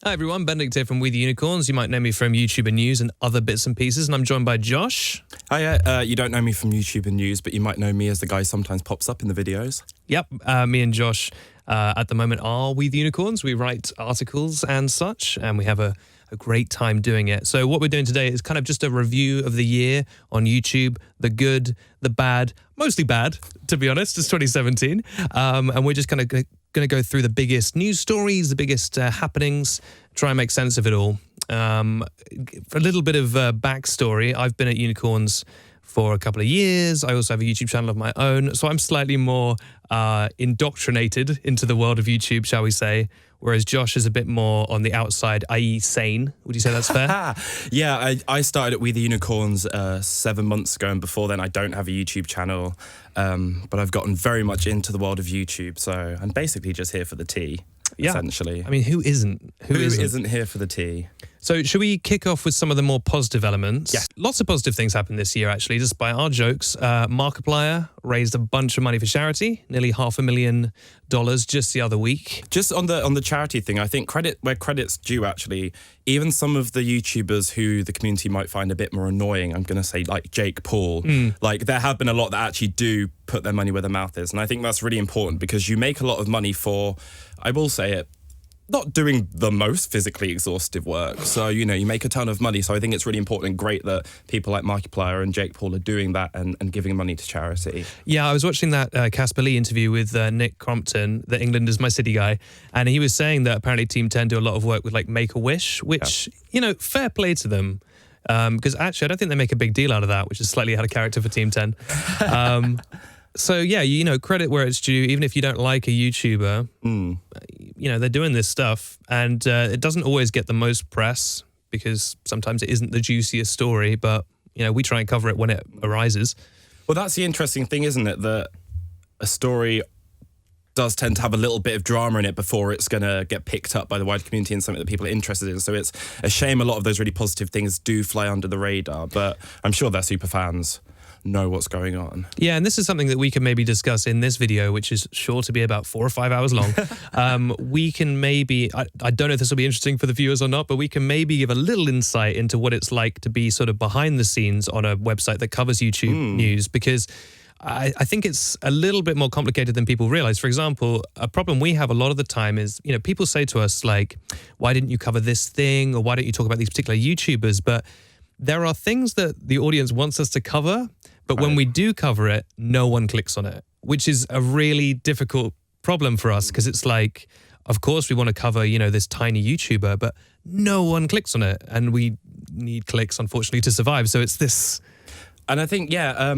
Hi everyone, Benedict here from We the Unicorns. You might know me from YouTuber News and other bits and pieces, and I'm joined by Josh. Hiya, you don't know me from YouTuber News, but you might know me as the guy who sometimes pops up in the videos. Yep, me and Josh at the moment are We the Unicorns. We write articles and such, and we have a great time doing it. So what we're doing today is kind of just a review of the year on YouTube, the good, the bad, mostly bad, to be honest. It's 2017, and we're just kind of going to go through the biggest news stories, the biggest happenings, try and make sense of it all. For a little bit of backstory, I've been at Unicorns for a couple of years. I also have a YouTube channel of my own, so I'm slightly more indoctrinated into the world of YouTube, shall we say, whereas Josh is a bit more on the outside, i.e. sane. Would you say that's fair? Yeah, I started at We the Unicorns 7 months ago, and before then I don't have a YouTube channel, but I've gotten very much into the world of YouTube, so I'm basically just here for the tea, essentially. I mean, who isn't? Who isn't here for the tea? So should we kick off with some of the more positive elements? Yes. Lots of positive things happened this year, actually, despite our jokes. Markiplier raised a bunch of money for charity, nearly $500,000 just the other week. Just on the charity thing, I think credit where credit's due, actually. Even some of the YouTubers who the community might find a bit more annoying, I'm going to say like Jake Paul, like there have been a lot that actually do put their money where their mouth is. And I think that's really important because you make a lot of money for, I will say it, not doing the most physically exhaustive work. So, you know, you make a ton of money. So I think it's really important and great that people like Markiplier and Jake Paul are doing that and giving money to charity. Yeah, I was watching that Casper Lee interview with Nick Crompton, the England is my city guy, and he was saying that apparently Team 10 do a lot of work with like Make-A-Wish, which, you know, fair play to them. Because actually, I don't think they make a big deal out of that, which is slightly out of character for Team 10. So, yeah, you know, credit where it's due, even if you don't like a YouTuber, you know, they're doing this stuff. And it doesn't always get the most press because sometimes it isn't the juiciest story. But, you know, we try and cover it when it arises. Well, that's the interesting thing, isn't it? That a story does tend to have a little bit of drama in it before it's going to get picked up by the wider community and something that people are interested in. So it's a shame a lot of those really positive things do fly under the radar. But I'm sure their super fans know what's going on. Yeah, and this is something that we can maybe discuss in this video, which is sure to be about 4 or 5 hours long. We can maybe, I don't know if this will be interesting for the viewers or not, but we can maybe give a little insight into what it's like to be sort of behind the scenes on a website that covers YouTube news, because I think it's a little bit more complicated than people realize. For example, a problem we have a lot of the time is, you know, people say to us like, why didn't you cover this thing? Or why don't you talk about these particular YouTubers? But there are things that the audience wants us to cover, but when we do cover it, no one clicks on it, which is a really difficult problem for us because it's like, of course we want to cover, you know, this tiny YouTuber, but no one clicks on it. And we need clicks, unfortunately, to survive. So it's this. And I think, yeah,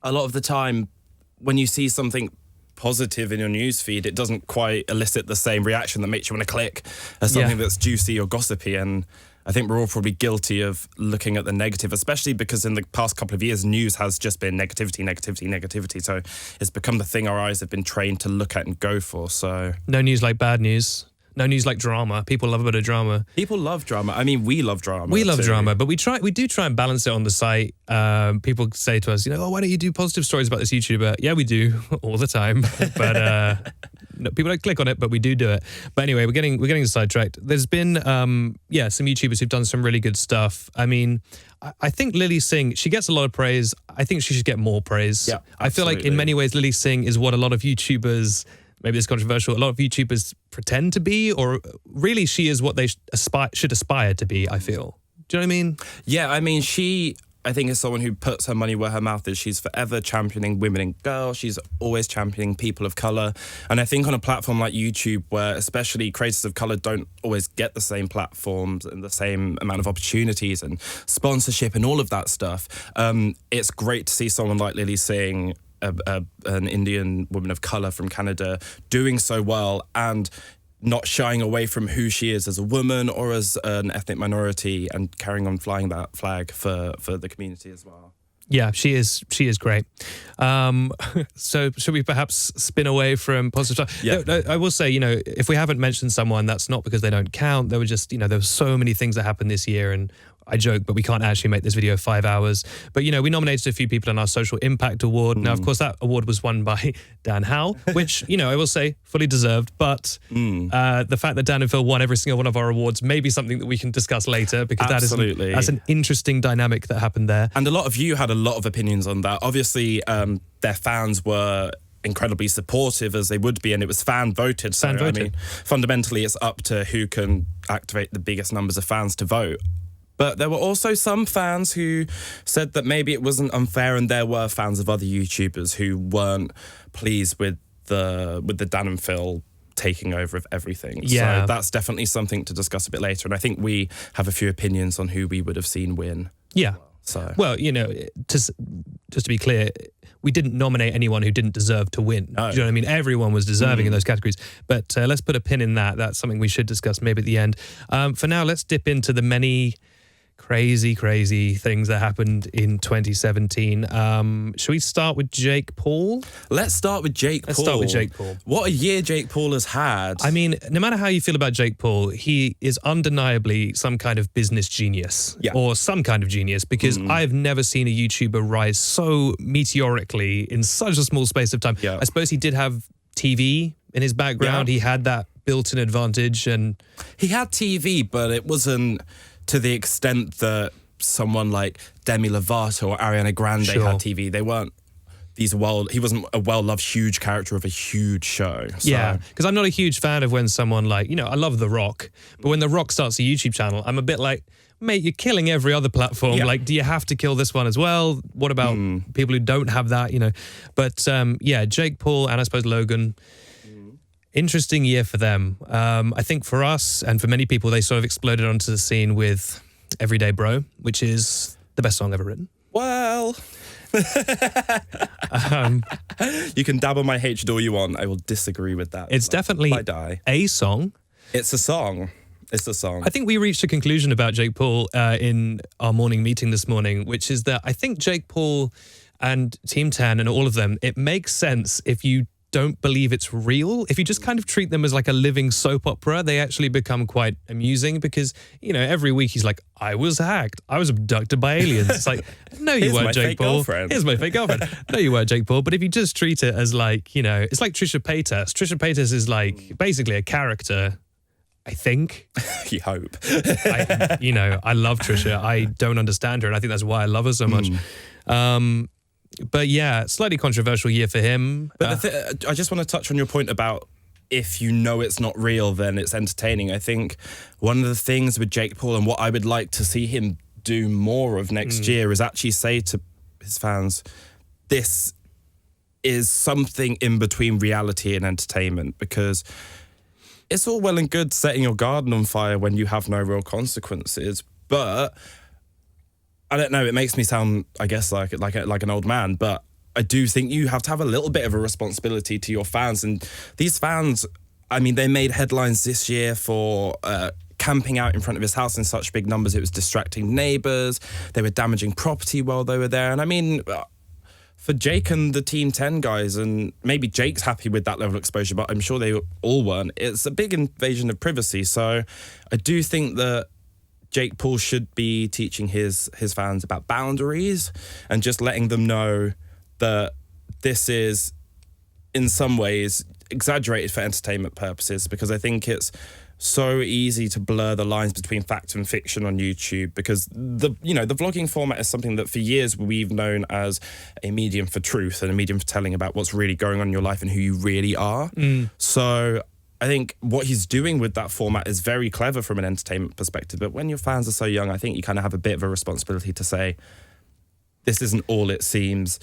a lot of the time when you see something positive in your newsfeed, it doesn't quite elicit the same reaction that makes you want to click as something that's juicy or gossipy. And I think we're all probably guilty of looking at the negative, especially because in the past couple of years, news has just been negativity, negativity, negativity. So it's become the thing our eyes have been trained to look at and go for. So no news like bad news. No news like drama. People love a bit of drama. People love drama. I mean, we love drama. We love drama, but we do try and balance it on the site. People say to us, you know, oh, why don't you do positive stories about this YouTuber? Yeah, we do all the time, but no, people don't click on it, but we do it. But anyway, we're getting sidetracked. There's been some YouTubers who've done some really good stuff. I mean, I think Lilly Singh, she gets a lot of praise. I think she should get more praise. Yeah, I feel like in many ways, Lilly Singh is what a lot of YouTubers, maybe it's controversial, a lot of YouTubers pretend to be, or really she is what they should aspire to be, I feel. Do you know what I mean? Yeah, I mean, I think is someone who puts her money where her mouth is. She's forever championing women and girls. She's always championing people of colour. And I think on a platform like YouTube, where especially creators of colour don't always get the same platforms and the same amount of opportunities and sponsorship and all of that stuff, it's great to see someone like Lilly Singh, an Indian woman of colour from Canada, doing so well and not shying away from who she is as a woman or as an ethnic minority and carrying on flying that flag for the community as well. Yeah, she is great. So should we perhaps spin away from positive stuff? Yeah. I will say, you know, if we haven't mentioned someone, that's not because they don't count. There were just, you know, there were so many things that happened this year, and I joke, but we can't actually make this video 5 hours. But, we nominated a few people in our Social Impact Award. Now, of course, that award was won by Dan Howe, which, I will say, fully deserved. But the fact that Dan and Phil won every single one of our awards may be something that we can discuss later, because that's an interesting dynamic that happened there. And a lot of you had a lot of opinions on that. Obviously, their fans were incredibly supportive, as they would be, and it was fan voted. So, I mean, fundamentally, it's up to who can activate the biggest numbers of fans to vote. But there were also some fans who said that maybe it wasn't unfair, and there were fans of other YouTubers who weren't pleased with the Dan and Phil taking over of everything. Yeah. So that's definitely something to discuss a bit later. And I think we have a few opinions on who we would have seen win. Yeah. So, well, just to be clear, we didn't nominate anyone who didn't deserve to win. No. Do you know what I mean? Everyone was deserving in those categories. But let's put a pin in that. That's something we should discuss maybe at the end. For now, let's dip into the many crazy things that happened in 2017. Should we start with Jake Paul? Let's start with Jake Paul. Let's start with Jake Paul. What a year Jake Paul has had. I mean, no matter how you feel about Jake Paul, he is undeniably some kind of business genius. Yeah. Or some kind of genius, because I've never seen a YouTuber rise so meteorically in such a small space of time. Yeah. I suppose he did have TV in his background. Yeah. He had that built-in advantage. And he had TV, but it wasn't to the extent that someone like Demi Lovato or Ariana Grande had TV. They weren't he wasn't a well-loved, huge character of a huge show. So. Yeah, because I'm not a huge fan of when someone like, I love The Rock, but when The Rock starts a YouTube channel, I'm a bit like, mate, you're killing every other platform. Yeah. Like, do you have to kill this one as well? What about people who don't have that, But yeah, Jake Paul and I suppose Logan, interesting year for them. I think for us and for many people, they sort of exploded onto the scene with Everyday Bro, which is the best song ever written. Well, you can dab on my hatred all you want. I will disagree with that. It's definitely a song. It's a song. It's a song. I think we reached a conclusion about Jake Paul in our morning meeting this morning, which is that I think Jake Paul and Team 10 and all of them, it makes sense if you don't believe it's real. If you just kind of treat them as like a living soap opera, they actually become quite amusing, because, every week he's like, I was hacked. I was abducted by aliens. It's like, no, you weren't, Jake Paul. Here's my fake girlfriend. No, you weren't, Jake Paul. But if you just treat it as like, it's like Trisha Paytas. Trisha Paytas is like basically a character, I think. You hope. I love Trisha. I don't understand her, and I think that's why I love her so much. But yeah, slightly controversial year for him. But I just want to touch on your point about if you know it's not real, then it's entertaining. I think one of the things with Jake Paul, and what I would like to see him do more of next year, is actually say to his fans, this is something in between reality and entertainment, because it's all well and good setting your garden on fire when you have no real consequences, but I don't know, it makes me sound, I guess, like an old man, but I do think you have to have a little bit of a responsibility to your fans. And these fans, I mean, they made headlines this year for camping out in front of his house in such big numbers. It was distracting neighbours. They were damaging property while they were there. And I mean, for Jake and the Team 10 guys, and maybe Jake's happy with that level of exposure, but I'm sure they all weren't. It's a big invasion of privacy. So I do think that Jake Paul should be teaching his fans about boundaries and just letting them know that this is, in some ways, exaggerated for entertainment purposes, because I think it's so easy to blur the lines between fact and fiction on YouTube, because the vlogging format is something that for years we've known as a medium for truth and a medium for telling about what's really going on in your life and who you really are. So I think what he's doing with that format is very clever from an entertainment perspective. But when your fans are so young, I think you kind of have a bit of a responsibility to say, this isn't all it seems.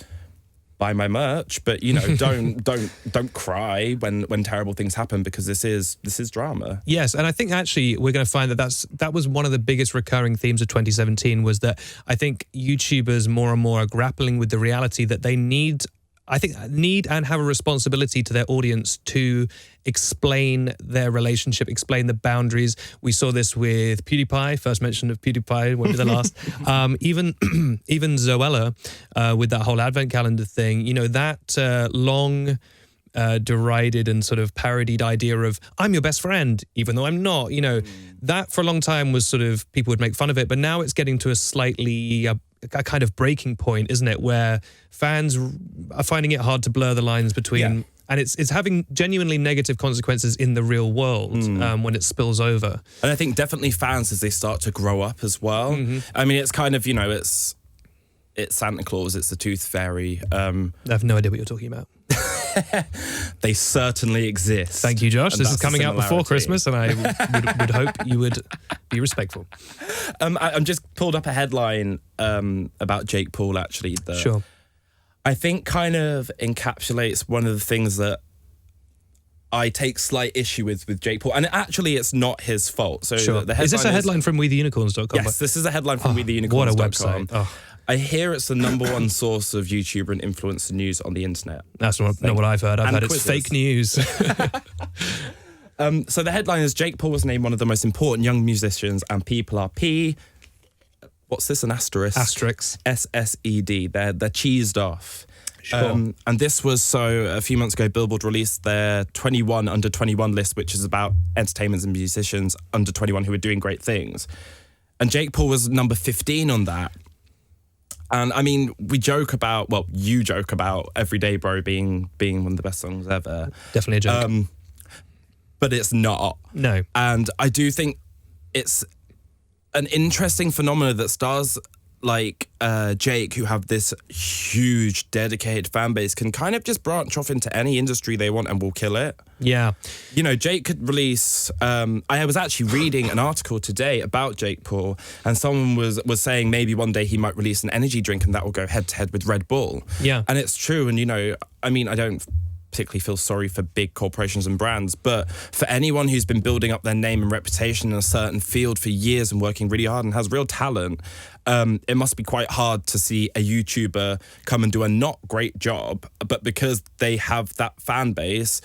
Buy my merch, but don't cry when terrible things happen, because this is drama. Yes, and I think actually we're going to find that was one of the biggest recurring themes of 2017, was that I think YouTubers more and more are grappling with the reality that they need and have a responsibility to their audience to explain their relationship, explain the boundaries. We saw this with PewDiePie, first mention of PewDiePie, won't be the last. Even Zoella with that whole advent calendar thing, that long derided and sort of parodied idea of I'm your best friend, even though I'm not. You know, that for a long time was sort of people would make fun of it, but now it's getting to a slightly a kind of breaking point, isn't it, where fans are finding it hard to blur the lines between. And it's having genuinely negative consequences in the real world when it spills over. And I think definitely fans as they start to grow up as well. I mean, it's kind of, you know, it's Santa Claus, it's the Tooth Fairy. I have no idea what you're talking about. They certainly exist. Thank you, Josh. This is coming out before Christmas, and I would hope you would be respectful. I'm just pulled up a headline about Jake Paul, actually. Sure. I think kind of encapsulates one of the things that I take slight issue with Jake Paul. And actually, it's not his fault. So sure. The is this a headline from WeTheUnicorns.com? Yes, this is a headline from WeTheUnicorns.com. What a website. Oh. I hear it's the #1 source of YouTuber and influencer news on the internet. That's not what I've heard. I've heard it's fake news. So the headline is Jake Paul was named one of the most important young musicians and people are what's this, an asterisk? Asterisk. SSED. They're cheesed off. Sure. And this was so a few months ago, Billboard released their 21 under 21 list, which is about entertainers and musicians under 21 who are doing great things. And Jake Paul was number 15 on that. And I mean, you joke about Everyday Bro being one of the best songs ever. Definitely a joke. But it's not. No. And I do think it's an interesting phenomenon that stars like Jake, who have this huge dedicated fan base, can kind of just branch off into any industry they want and will kill it. Yeah. You know, Jake could release... I was actually reading an article today about Jake Paul, and someone was saying maybe one day he might release an energy drink and that will go head-to-head with Red Bull. Yeah. And it's true. And, you know, I mean, I don't particularly feel sorry for big corporations and brands, but for anyone who's been building up their name and reputation in a certain field for years and working really hard and has real talent, it must be quite hard to see a YouTuber come and do a not great job, but because they have that fan base,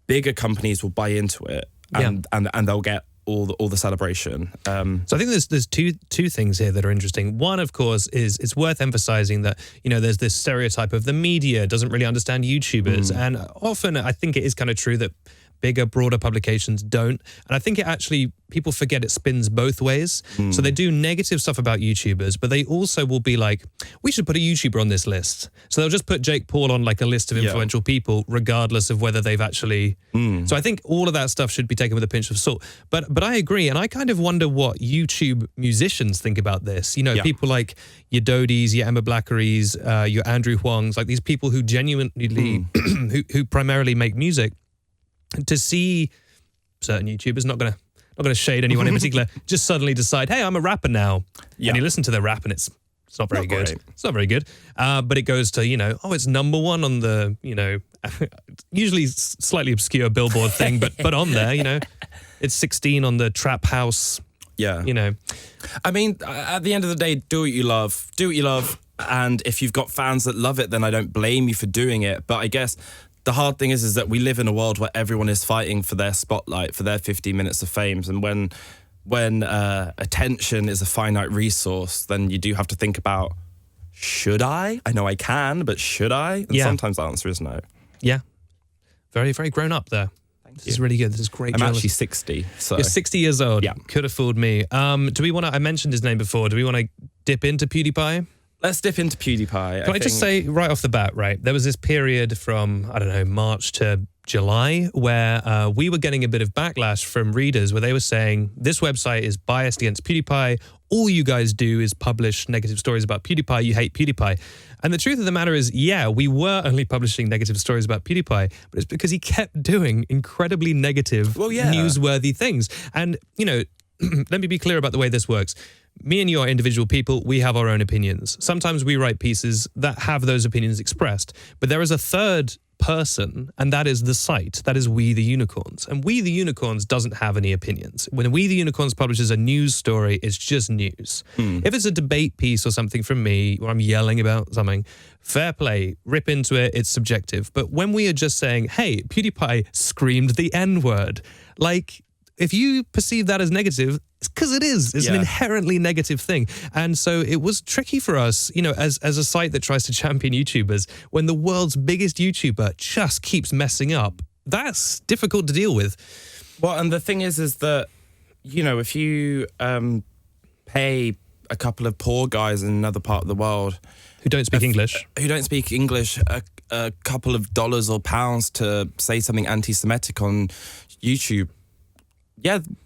bigger companies will buy into it and they'll get all the celebration. So I think there's two things here that are interesting. One, of course, is it's worth emphasizing that, you know, there's this stereotype of the media doesn't really understand YouTubers. And often I think it is kind of true that bigger, broader publications don't. And I think it actually, people forget it spins both ways. So they do negative stuff about YouTubers, but they also will be like, we should put a YouTuber on this list. So they'll just put Jake Paul on like a list of influential people, regardless of whether they've actually... So I think all of that stuff should be taken with a pinch of salt. But I agree, and I kind of wonder what YouTube musicians think about this. You know, people like your Dodis, your Emma Blackerys, your Andrew Huangs, like these people who genuinely, who primarily make music, to see certain YouTubers, not gonna shade anyone in particular, just suddenly decide, hey, I'm a rapper now. And you listen to their rap and it's not very good. Great. It's not very good. But it goes to, you know, it's #1 on the, you know, usually slightly obscure Billboard thing, but on there, you know, it's 16 on the Trap House. Yeah. You know. I mean, at the end of the day, do what you love. Do what you love. And if you've got fans that love it, then I don't blame you for doing it. But I guess the hard thing is that we live in a world where everyone is fighting for their spotlight, for their 15 minutes of fame. And when attention is a finite resource, then you do have to think about, should I? I know I can, but should I? And sometimes the answer is no. Yeah. Very, very grown up there. This is really good. This is great. I'm actually 60. So. You're 60 years old. Yeah. Could have fooled me. Do we want to, I mentioned his name before, do we want to dip into PewDiePie? Let's dip into PewDiePie. Can I just say right off the bat, right, there was this period from, I don't know, March to July where we were getting a bit of backlash from readers where they were saying, this website is biased against PewDiePie. All you guys do is publish negative stories about PewDiePie. You hate PewDiePie. And the truth of the matter is, yeah, we were only publishing negative stories about PewDiePie, but it's because he kept doing incredibly negative, newsworthy things. And, you know, let me be clear about the way this works. Me and you are individual people. We have our own opinions. Sometimes we write pieces that have those opinions expressed, but there is a third person, and that is the site. That is We the Unicorns. And We the Unicorns doesn't have any opinions. When We the Unicorns publishes a news story, it's just news. If it's a debate piece or something from me, where I'm yelling about something, fair play, rip into it, it's subjective. But when we are just saying, hey, PewDiePie screamed the N-word, like, if you perceive that as negative, it's because it is. It's an inherently negative thing. And so it was tricky for us, as a site that tries to champion YouTubers, when the world's biggest YouTuber just keeps messing up. That's difficult to deal with. Well, and the thing is that, if you pay a couple of poor guys in another part of the world who don't speak English, a couple of dollars or pounds to say something anti-Semitic on YouTube,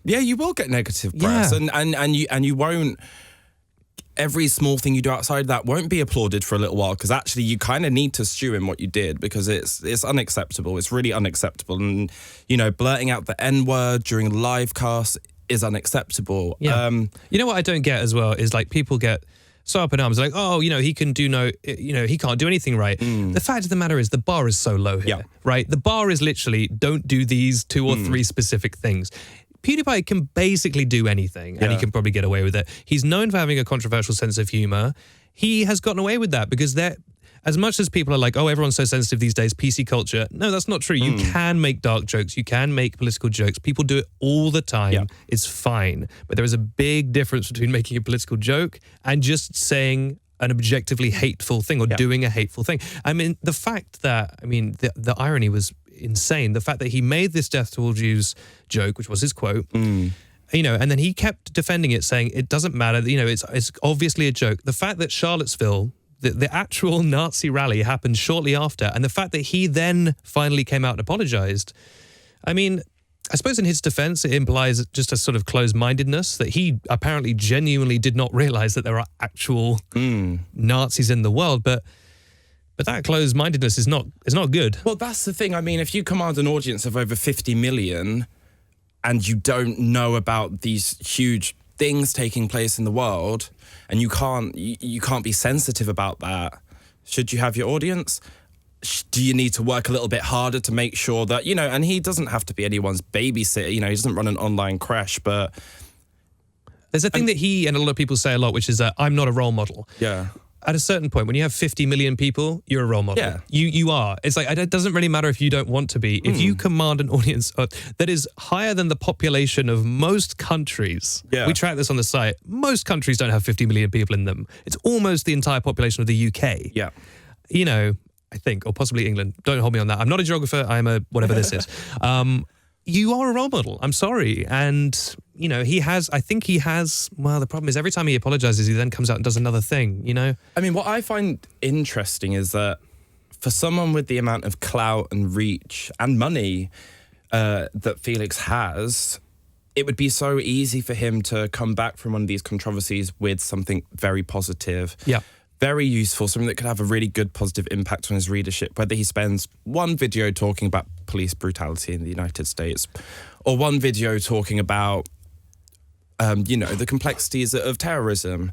you will get negative press, and you won't. Every small thing you do outside that won't be applauded for a little while, because actually you kind of need to stew in what you did, because it's unacceptable. It's really unacceptable, and blurting out the N-word during a live cast is unacceptable. Yeah. You know what I don't get as well is like people get so up in arms, like, oh, he can do he can't do anything right. The fact of the matter is the bar is so low here, right? The bar is literally don't do these 2 or 3 specific things. PewDiePie can basically do anything, and he can probably get away with it. He's known for having a controversial sense of humor. He has gotten away with that because as much as people are like, oh, everyone's so sensitive these days, PC culture. No, that's not true. You can make dark jokes. You can make political jokes. People do it all the time. Yeah. It's fine. But there is a big difference between making a political joke and just saying an objectively hateful thing or doing a hateful thing. I mean, the irony was insane. The fact that he made this death to all Jews joke, which was his quote, and then he kept defending it, saying it doesn't matter, it's obviously a joke. The fact that Charlottesville, the actual Nazi rally, happened shortly after, and the fact that he then finally came out and apologized, I mean, I suppose in his defense, it implies just a sort of closed-mindedness, that he apparently genuinely did not realize that there are actual Nazis in the world, but that closed-mindedness is not good. Well, that's the thing. I mean, if you command an audience of over 50 million and you don't know about these huge things taking place in the world, and you can't be sensitive about that, should you have your audience? Do you need to work a little bit harder to make sure that, and he doesn't have to be anyone's babysitter, he doesn't run an online crash, but... There's a thing that he and a lot of people say a lot, which is that I'm not a role model. Yeah. At a certain point, when you have 50 million people, you're a role model. Yeah. You are. It's like, it doesn't really matter if you don't want to be. If you command an audience that is higher than the population of most countries, we track this on the site, most countries don't have 50 million people in them. It's almost the entire population of the UK. Yeah. I think, or possibly England. Don't hold me on that. I'm not a geographer. I'm a whatever this is. You are a role model. I'm sorry. And, I think he has, well, the problem is every time he apologizes, he then comes out and does another thing, I mean, what I find interesting is that for someone with the amount of clout and reach and money that Felix has, it would be so easy for him to come back from one of these controversies with something very positive. Yeah. Very useful, something that could have a really good positive impact on his readership, whether he spends one video talking about police brutality in the United States or one video talking about, the complexities of terrorism.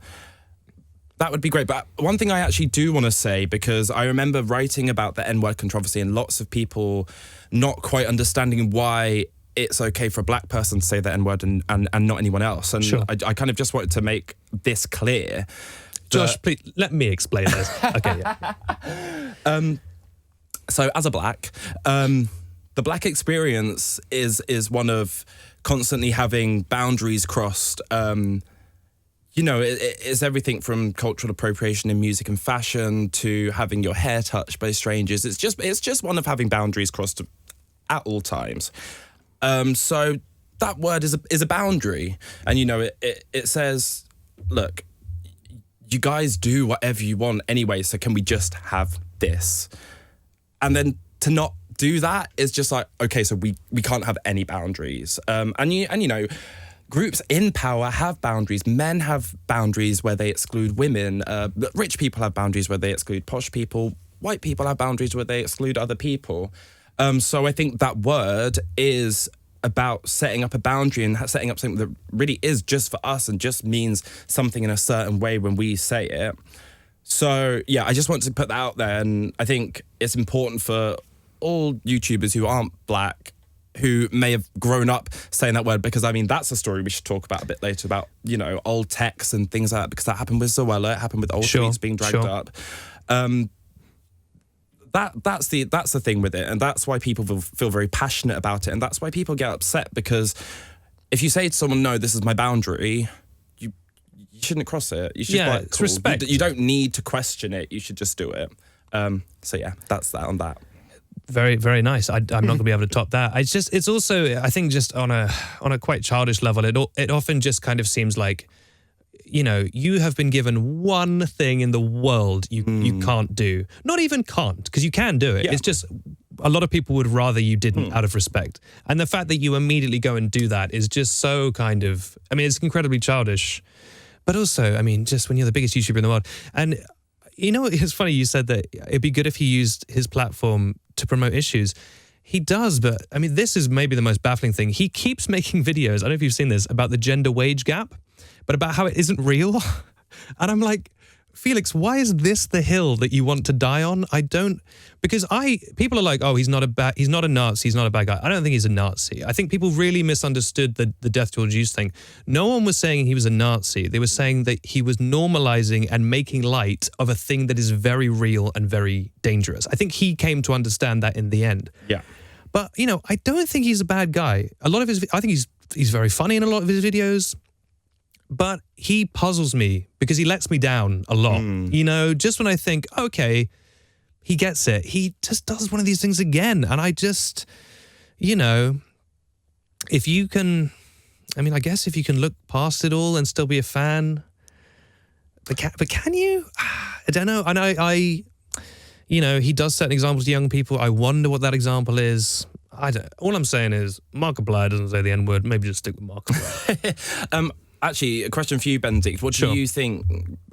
That would be great. But one thing I actually do want to say, because I remember writing about the N-word controversy and lots of people not quite understanding why it's okay for a black person to say the N-word and not anyone else. And I kind of just wanted to make this clear. Josh, please, let me explain this. Okay, yeah. So as a black, the black experience is one of constantly having boundaries crossed. It's everything from cultural appropriation in music and fashion to having your hair touched by strangers. It's just one of having boundaries crossed at all times. So that word is a boundary. And, it says, look, you guys do whatever you want anyway, so can we just have this? And then to not do that is just like, okay, so we can't have any boundaries. Groups in power have boundaries. Men have boundaries where they exclude women. Rich people have boundaries where they exclude posh people. White people have boundaries where they exclude other people. So I think that word is about setting up a boundary and setting up something that really is just for us and just means something in a certain way when we say it. So, yeah, I just want to put that out there. And I think it's important for all YouTubers who aren't black, who may have grown up saying that word, because, I mean, that's a story we should talk about a bit later about, old texts and things like that, because that happened with Zoella, it happened with old tweets being dragged up. That's the thing with it, and that's why people feel very passionate about it, and that's why people get upset, because if you say to someone, no, this is my boundary, you shouldn't cross it. You should it's respect. You don't need to question it. You should just do it. So yeah, that's that on that. Very, very nice. I'm not going to be able to top that. It's also, I think, just on a quite childish level, it often just kind of seems like, you have been given one thing in the world you can't do. Not even can't, because you can do it. Yeah. It's just a lot of people would rather you didn't out of respect. And the fact that you immediately go and do that is just so kind of, it's incredibly childish. But also, just when you're the biggest YouTuber in the world. And, it's funny you said that it'd be good if he used his platform to promote issues. He does, but, this is maybe the most baffling thing. He keeps making videos, I don't know if you've seen this, about the gender wage gap, but about how it isn't real. And I'm like, Felix, why is this the hill that you want to die on? Because people are like, oh, he's not a Nazi, he's not a bad guy. I don't think he's a Nazi. I think people really misunderstood the death to all Jews thing. No one was saying he was a Nazi. They were saying that he was normalizing and making light of a thing that is very real and very dangerous. I think he came to understand that in the end. Yeah. But, I don't think he's a bad guy. I think he's very funny in a lot of his videos. But he puzzles me because he lets me down a lot. Just when I think, okay, he gets it, he just does one of these things again. And I just, if you can, I guess if you can look past it all and still be a fan, but can you? I don't know. And I he does set examples to young people. I wonder what that example is. All I'm saying is Markiplier doesn't say the N-word. Maybe just stick with Markiplier. Actually, a question for you, Benedict. What do you think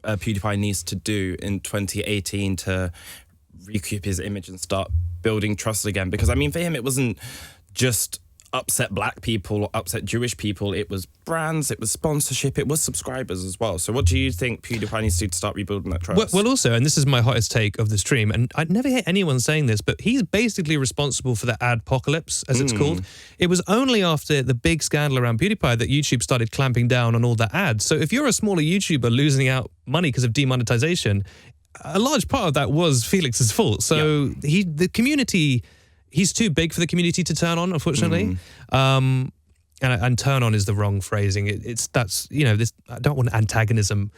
PewDiePie needs to do in 2018 to recoup his image and start building trust again? Because, for him, it wasn't just upset black people or upset Jewish people. It was brands, it was sponsorship, it was subscribers as well. So what do you think PewDiePie needs to do to start rebuilding that trust? Well, also, and this is my hottest take of the stream, and I'd never hear anyone saying this, but he's basically responsible for the adpocalypse, as it's called. It was only after the big scandal around PewDiePie that YouTube started clamping down on all the ads. So if you're a smaller YouTuber losing out money because of demonetization, a large part of that was Felix's fault. So the community... He's too big for the community to turn on, unfortunately. And turn on is the wrong phrasing. I don't want antagonism.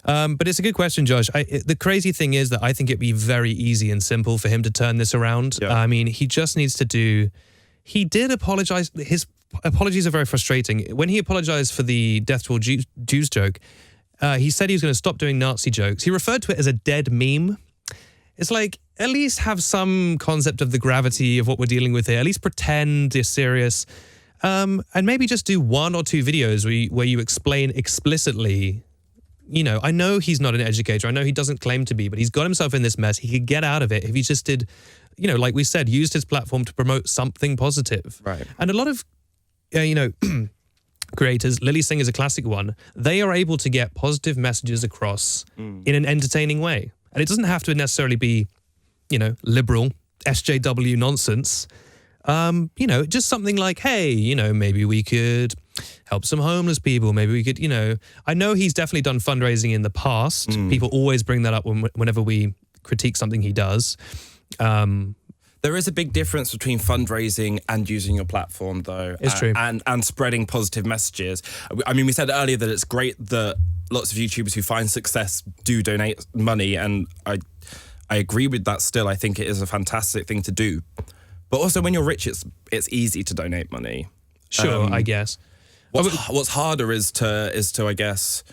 But it's a good question, Josh. The crazy thing is that I think it'd be very easy and simple for him to turn this around. Yeah. He just needs to he did apologize. His apologies are very frustrating. When he apologized for the death to all Jews joke, he said he was going to stop doing Nazi jokes. He referred to it as a dead meme. It's like, at least have some concept of the gravity of what we're dealing with here. At least pretend you're serious. And maybe just do 1 or 2 videos where you explain explicitly, I know he's not an educator. I know he doesn't claim to be, but he's got himself in this mess. He could get out of it if he just did, like we said, used his platform to promote something positive. Right. And a lot of, creators, Lilly Singh is a classic one, they are able to get positive messages across in an entertaining way. And it doesn't have to necessarily be, liberal, SJW nonsense. Just something like, hey, maybe we could help some homeless people. Maybe we could, I know he's definitely done fundraising in the past. People always bring that up whenever we critique something he does. There is a big difference between fundraising and using your platform, though. It's true. And spreading positive messages. We said earlier that it's great that lots of YouTubers who find success do donate money, and I agree with that still. I think it is a fantastic thing to do. But also when you're rich, it's easy to donate money. Sure, I guess. What's harder is to, I guess,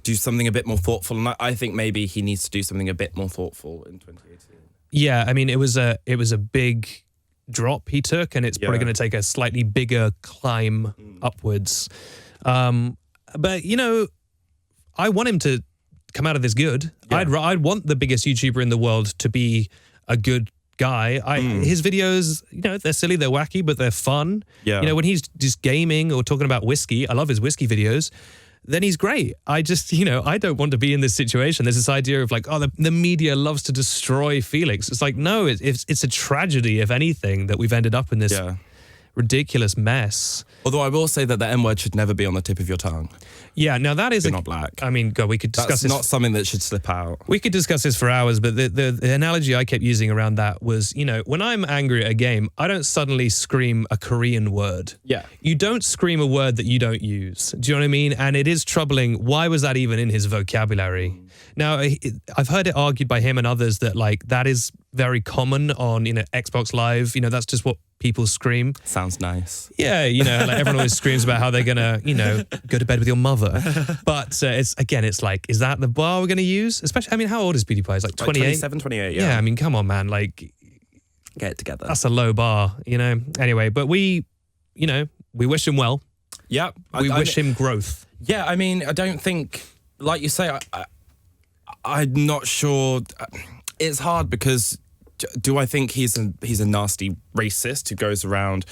do something a bit more thoughtful. And I think maybe he needs to do something a bit more thoughtful in 2018. Yeah, it was a big drop he took, and it's probably going to take a slightly bigger climb upwards. But, I want him to come out of this good. Yeah. I'd want the biggest YouTuber in the world to be a good guy. His videos, they're silly, they're wacky, but they're fun. Yeah. When he's just gaming or talking about whiskey, I love his whiskey videos, then he's great. I just, I don't want to be in this situation. There's this idea of like, oh, the media loves to destroy Felix. It's like, no, it's a tragedy, if anything, that we've ended up in this ridiculous mess. Although I will say that the N word should never be on the tip of your tongue. Yeah, now that is You're not black. I mean, God, we could discuss That's this. not something that should slip out. We could discuss this for hours, but the analogy I kept using around that was, you know, when I'm angry at a game, I don't suddenly scream a Korean word. Yeah. You don't scream a word that you don't use. Do you know what I mean? And it is troubling. Why was that even in his vocabulary? Now, I've heard it argued by him and others that, like, that is very common on, you know, Xbox Live. You know, that's just what people scream. Sounds nice. Yeah, you know, like everyone always screams about how they're going to, you know, go to bed with your mother. But it's like, is that the bar we're going to use? Especially, I mean, how old is PewDiePie? He's like 28? 27, 28, yeah. Yeah, I mean, come on, man. Like, get it together. that's a low bar, you know? Anyway, but we, you know, we wish him well. Yeah. We wish him growth. Yeah, I mean, I don't think, like you say, I'm not sure. It's hard because do I think he's a nasty racist who goes around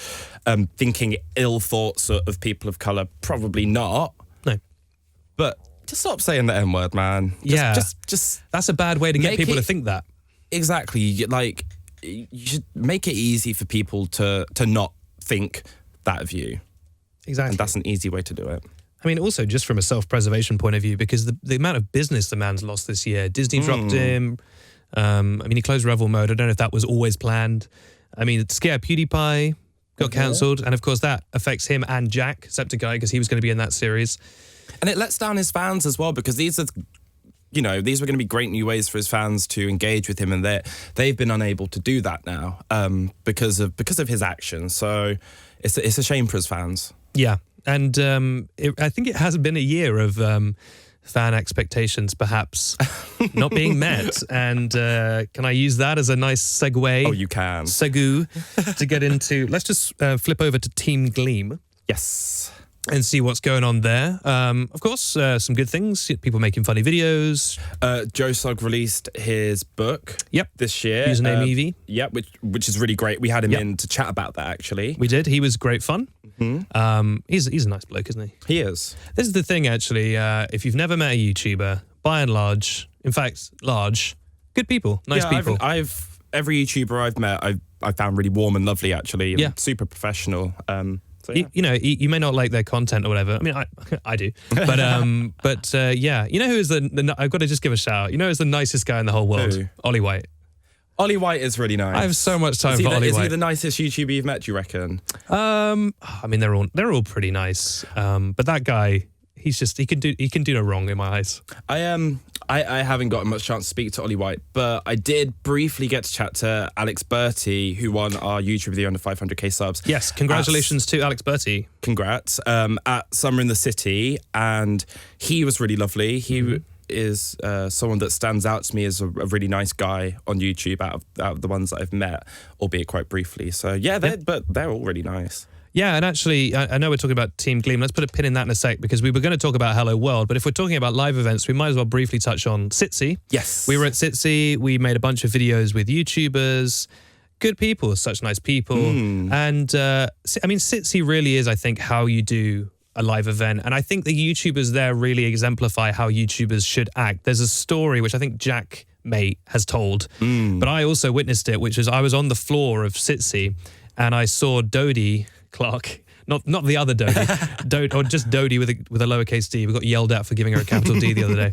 thinking ill thoughts of people of colour? Probably not. No. But just stop saying the N word, man. Just that's a bad way to get people to think that. Exactly. Like, you should make it easy for people to not think that of you. Exactly. And that's an easy way to do it. I mean, also just from a self-preservation point of view, because the amount of business the man's lost this year. Disney dropped him. I mean, he closed Revel Mode. I don't know if that was always planned. I mean, Scare PewDiePie got cancelled. And of course, that affects him and Jacksepticeye, because he was going to be in that series. And it lets down his fans as well, because these are, you know, these were going to be great new ways for his fans to engage with him. And they've been unable to do that now because of his actions. So it's a shame for his fans. Yeah. And I think it has been a year of fan expectations perhaps not being met. And can I use that as a nice segue? Oh, you can. Segue to get into. Let's just flip over to Team Gleam. Yes. And see what's going on there. Of course, some good things. People making funny videos. Joe Sugg released his book this year. Username Evie. Yeah, which is really great. We had him in to chat about that, actually. We did. He was great fun. Mm-hmm. He's a nice bloke, isn't he? He is. This is the thing, actually. If you've never met a YouTuber, by and large, in fact, good people, nice people. I've every YouTuber I've met, I found really warm and lovely, actually. And super professional. So, yeah. You know, you may not like their content or whatever. I mean, I do. But yeah. You know who is I've got to just give a shout out. You know who's the nicest guy in the whole world? Who? Ollie White. Ollie White is really nice. I have so much time for Ollie White. Is he the nicest YouTuber you've met, do you reckon? I mean, they're all pretty nice. But that guy, he can do no wrong in my eyes. I haven't gotten much chance to speak to Ollie White, but I did briefly get to chat to Alex Bertie, who won our YouTube video under 500k subs. Yes, congratulations to Alex Bertie. Congrats. At Summer in the City, and he was really lovely. He is someone that stands out to me as a really nice guy on YouTube out of the ones that I've met, albeit quite briefly. So yeah, but they're all really nice. Yeah, and actually, I know we're talking about Team Gleam. Let's put a pin in that in a sec, because we were going to talk about Hello World, but if we're talking about live events, we might as well briefly touch on Sitsi. Yes. We were at Sitsi. We made a bunch of videos with YouTubers. Good people, such nice people. And I mean, Sitsi really is, I think, how you do a live event. And I think the YouTubers there really exemplify how YouTubers should act. There's a story which I think Jack Mate has told, but I also witnessed it, which is I was on the floor of Sitsi and I saw Dodie Clark, not the other Dodie, or just Dodie with a lowercase d. We got yelled at for giving her a capital D the other day.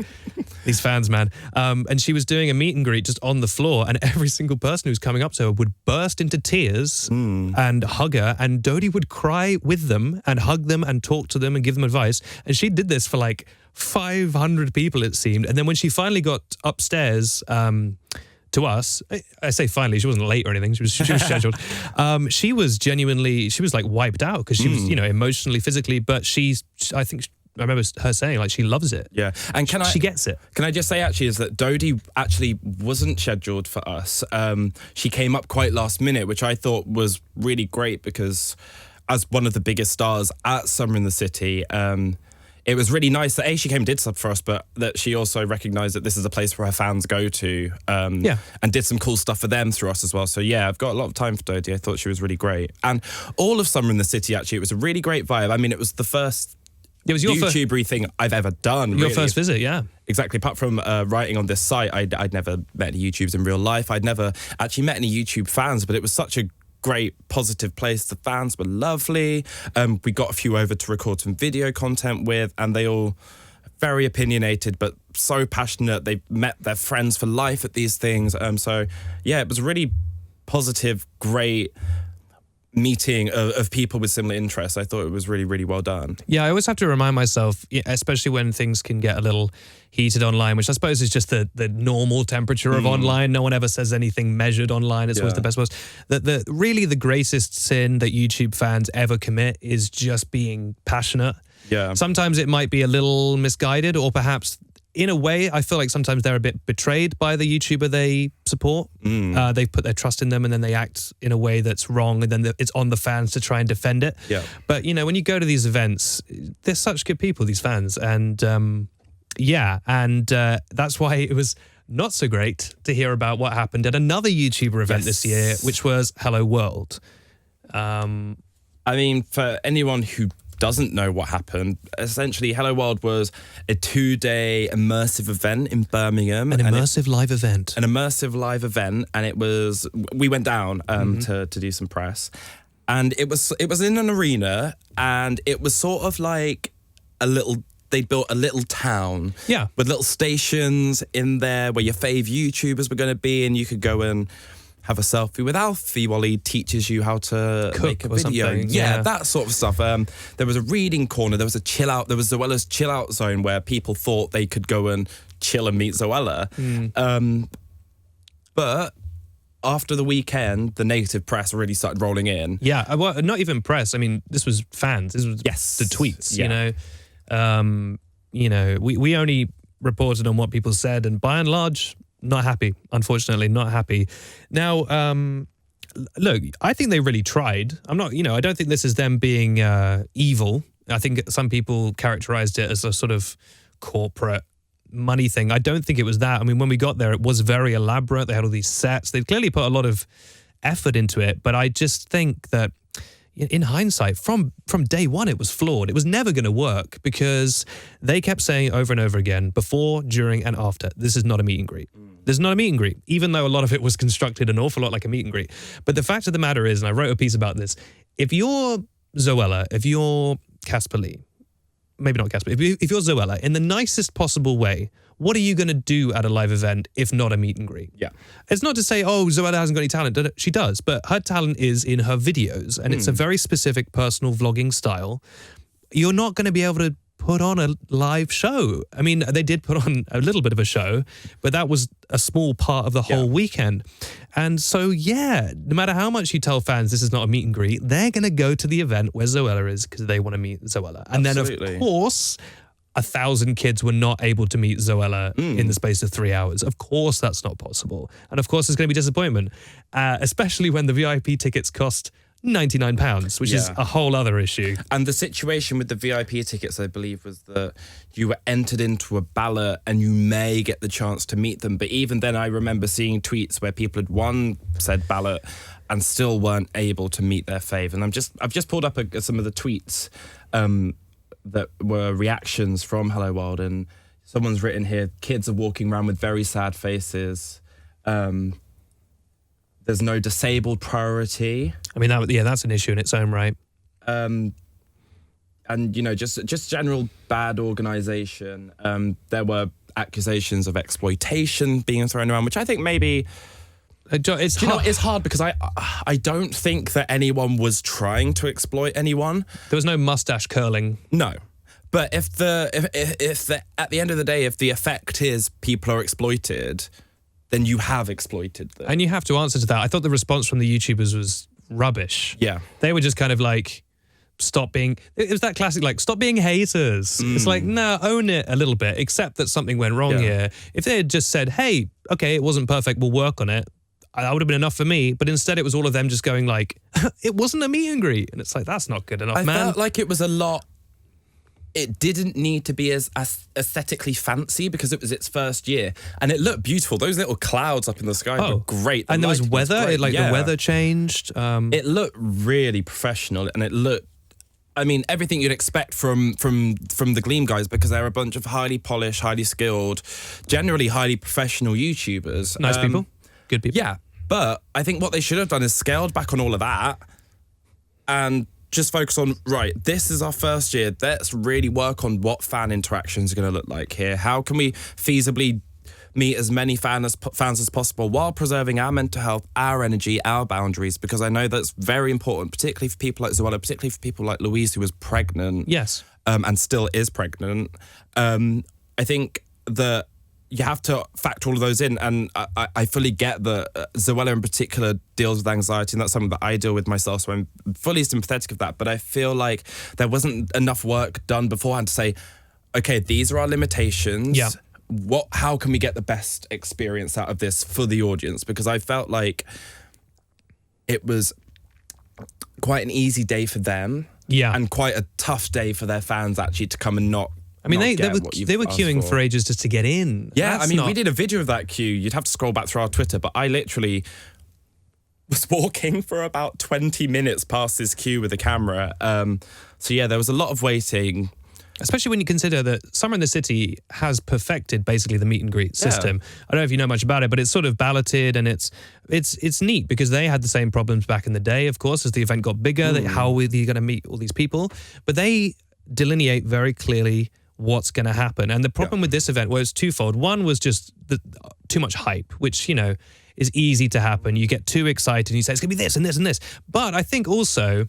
These fans, man. And she was doing a meet and greet just on the floor, and every single person who was coming up to her would burst into tears and hug her, and Dodie would cry with them and hug them and talk to them and give them advice. And she did this for like 500 people, it seemed. And then when she finally got upstairs to us, I say finally, she wasn't late or anything. She was scheduled. She was like wiped out because she was, you know, emotionally, physically, but I remember her saying like she loves it. Yeah, and she gets it. Can I just say actually is that Dodie actually wasn't scheduled for us. She came up quite last minute, which I thought was really great because as one of the biggest stars at Summer in the City, it was really nice that she came and did stuff for us, but that she also recognised that this is a place where her fans go to, and did some cool stuff for them through us as well. So yeah, I've got a lot of time for Dodie. I thought she was really great, and all of Summer in the City actually, it was a really great vibe. I mean, it was the first your YouTuber-y thing I've ever done. Your first visit, yeah. Exactly. Apart from writing on this site, I'd never met any YouTubers in real life. I'd never actually met any YouTube fans, but it was such a great, positive place. The fans were lovely. We got a few over to record some video content with, and they all very opinionated, but so passionate. They met their friends for life at these things. So yeah, it was really positive, great meeting of people with similar interests. I thought it was really, really well done. Yeah, I always have to remind myself, especially when things can get a little heated online, which I suppose is just the normal temperature of online. No one ever says anything measured online. It's always the best post. That really the greatest sin that YouTube fans ever commit is just being passionate. Yeah. Sometimes it might be a little misguided, or perhaps in a way, I feel like sometimes they're a bit betrayed by the YouTuber they support. They've put their trust in them, and then they act in a way that's wrong, and then it's on the fans to try and defend it. Yeah. But, you know, when you go to these events, they're such good people, these fans. And, that's why it was not so great to hear about what happened at another YouTuber event this year, which was Hello World. I mean, for anyone who doesn't know what happened, essentially Hello World was a 2-day immersive event in Birmingham. An immersive live event. An immersive live event, and we went down to do some press, and it was in an arena, and it was sort of like they built a little town with little stations in there where your fave YouTubers were going to be, and you could go and have a selfie with Alfie while he teaches you how to make a video. Yeah, that sort of stuff. There was a reading corner. There was a chill out. There was Zoella's chill out zone where people thought they could go and chill and meet Zoella. But after the weekend, the negative press really started rolling in. Yeah, well, not even press. I mean, this was fans. This was the tweets. You know, we only reported on what people said, and by and large, not happy. Unfortunately, not happy. Now, look, I think they really tried. I don't think this is them being evil. I think some people characterized it as a sort of corporate money thing. I don't think it was that. I mean, when we got there, it was very elaborate. They had all these sets. They clearly put a lot of effort into it. But I just think that in hindsight, from day one, it was flawed. It was never going to work because they kept saying over and over again, before, during, and after, this is not a meet and greet. There's not a meet and greet, even though a lot of it was constructed an awful lot like a meet and greet. But the fact of the matter is, and I wrote a piece about this, if you're Zoella, if you're Casper Lee, maybe not Casper, if you're Zoella, in the nicest possible way, what are you going to do at a live event if not a meet and greet? Yeah. It's not to say, oh, Zoella hasn't got any talent. She does, but her talent is in her videos, and it's a very specific personal vlogging style. You're not going to be able to put on a live show. I mean, they did put on a little bit of a show, but that was a small part of the whole weekend. And so, no matter how much you tell fans this is not a meet and greet, they're going to go to the event where Zoella is because they want to meet Zoella. And then, of course, 1,000 kids were not able to meet Zoella in the space of 3 hours. Of course, that's not possible. And of course, there's going to be disappointment, especially when the VIP tickets cost £99, which is a whole other issue. And the situation with the VIP tickets, I believe, was that you were entered into a ballot and you may get the chance to meet them. But even then, I remember seeing tweets where people had won said ballot and still weren't able to meet their fave. And I've just pulled up some of the tweets that were reactions from Hello World, and someone's written here, kids are walking around with very sad faces. There's no disabled priority. I mean, that's an issue in its own right. And, just general bad organisation. There were accusations of exploitation being thrown around, which I think maybe... It's hard because I don't think that anyone was trying to exploit anyone. There was no mustache curling. No. But if at the end of the day, if the effect is people are exploited, then you have exploited them. And you have to answer to that. I thought the response from the YouTubers was rubbish. Yeah. They were just kind of like, it was that classic, like, stop being haters. It's like, no, own it a little bit, accept that something went wrong here. If they had just said, hey, okay, it wasn't perfect, we'll work on it, that would have been enough for me. But instead it was all of them just going like, it wasn't a meet and greet. And it's like, that's not good enough, man. I felt like it was a lot. It didn't need to be as aesthetically fancy because it was its first year. And it looked beautiful. Those little clouds up in the sky were great. And there was weather. The weather changed. It looked really professional, and it looked, I mean, everything you'd expect from the Gleam guys, because they're a bunch of highly polished, highly skilled, generally highly professional YouTubers. Nice people. Good people. Yeah. But I think what they should have done is scaled back on all of that and just focus on, right, this is our first year. Let's really work on what fan interactions are going to look like here. How can we feasibly meet as many fans as possible while preserving our mental health, our energy, our boundaries? Because I know that's very important, particularly for people like Zoella, particularly for people like Louise, who was pregnant. Yes. And still is pregnant. I think that you have to factor all of those in, and I fully get that Zoella in particular deals with anxiety, and that's something that I deal with myself, so I'm fully sympathetic of that. But I feel like there wasn't enough work done beforehand to say, okay, these are our limitations. Yeah. How can we get the best experience out of this for the audience? Because I felt like it was quite an easy day for them, and quite a tough day for their fans actually to come and not. I mean, they were queuing for ages just to get in. Yeah, I mean, we did a video of that queue. You'd have to scroll back through our Twitter, but I literally was walking for about 20 minutes past this queue with a camera. So yeah, there was a lot of waiting. Especially when you consider that Summer in the City has perfected basically the meet and greet system. I don't know if you know much about it, but it's sort of balloted, and it's neat because they had the same problems back in the day, of course, as the event got bigger. How are you going to meet all these people? But they delineate very clearly what's going to happen. And the problem with this event was twofold. One was just too much hype, which, you know, is easy to happen. You get too excited and you say, it's going to be this and this and this. But I think also,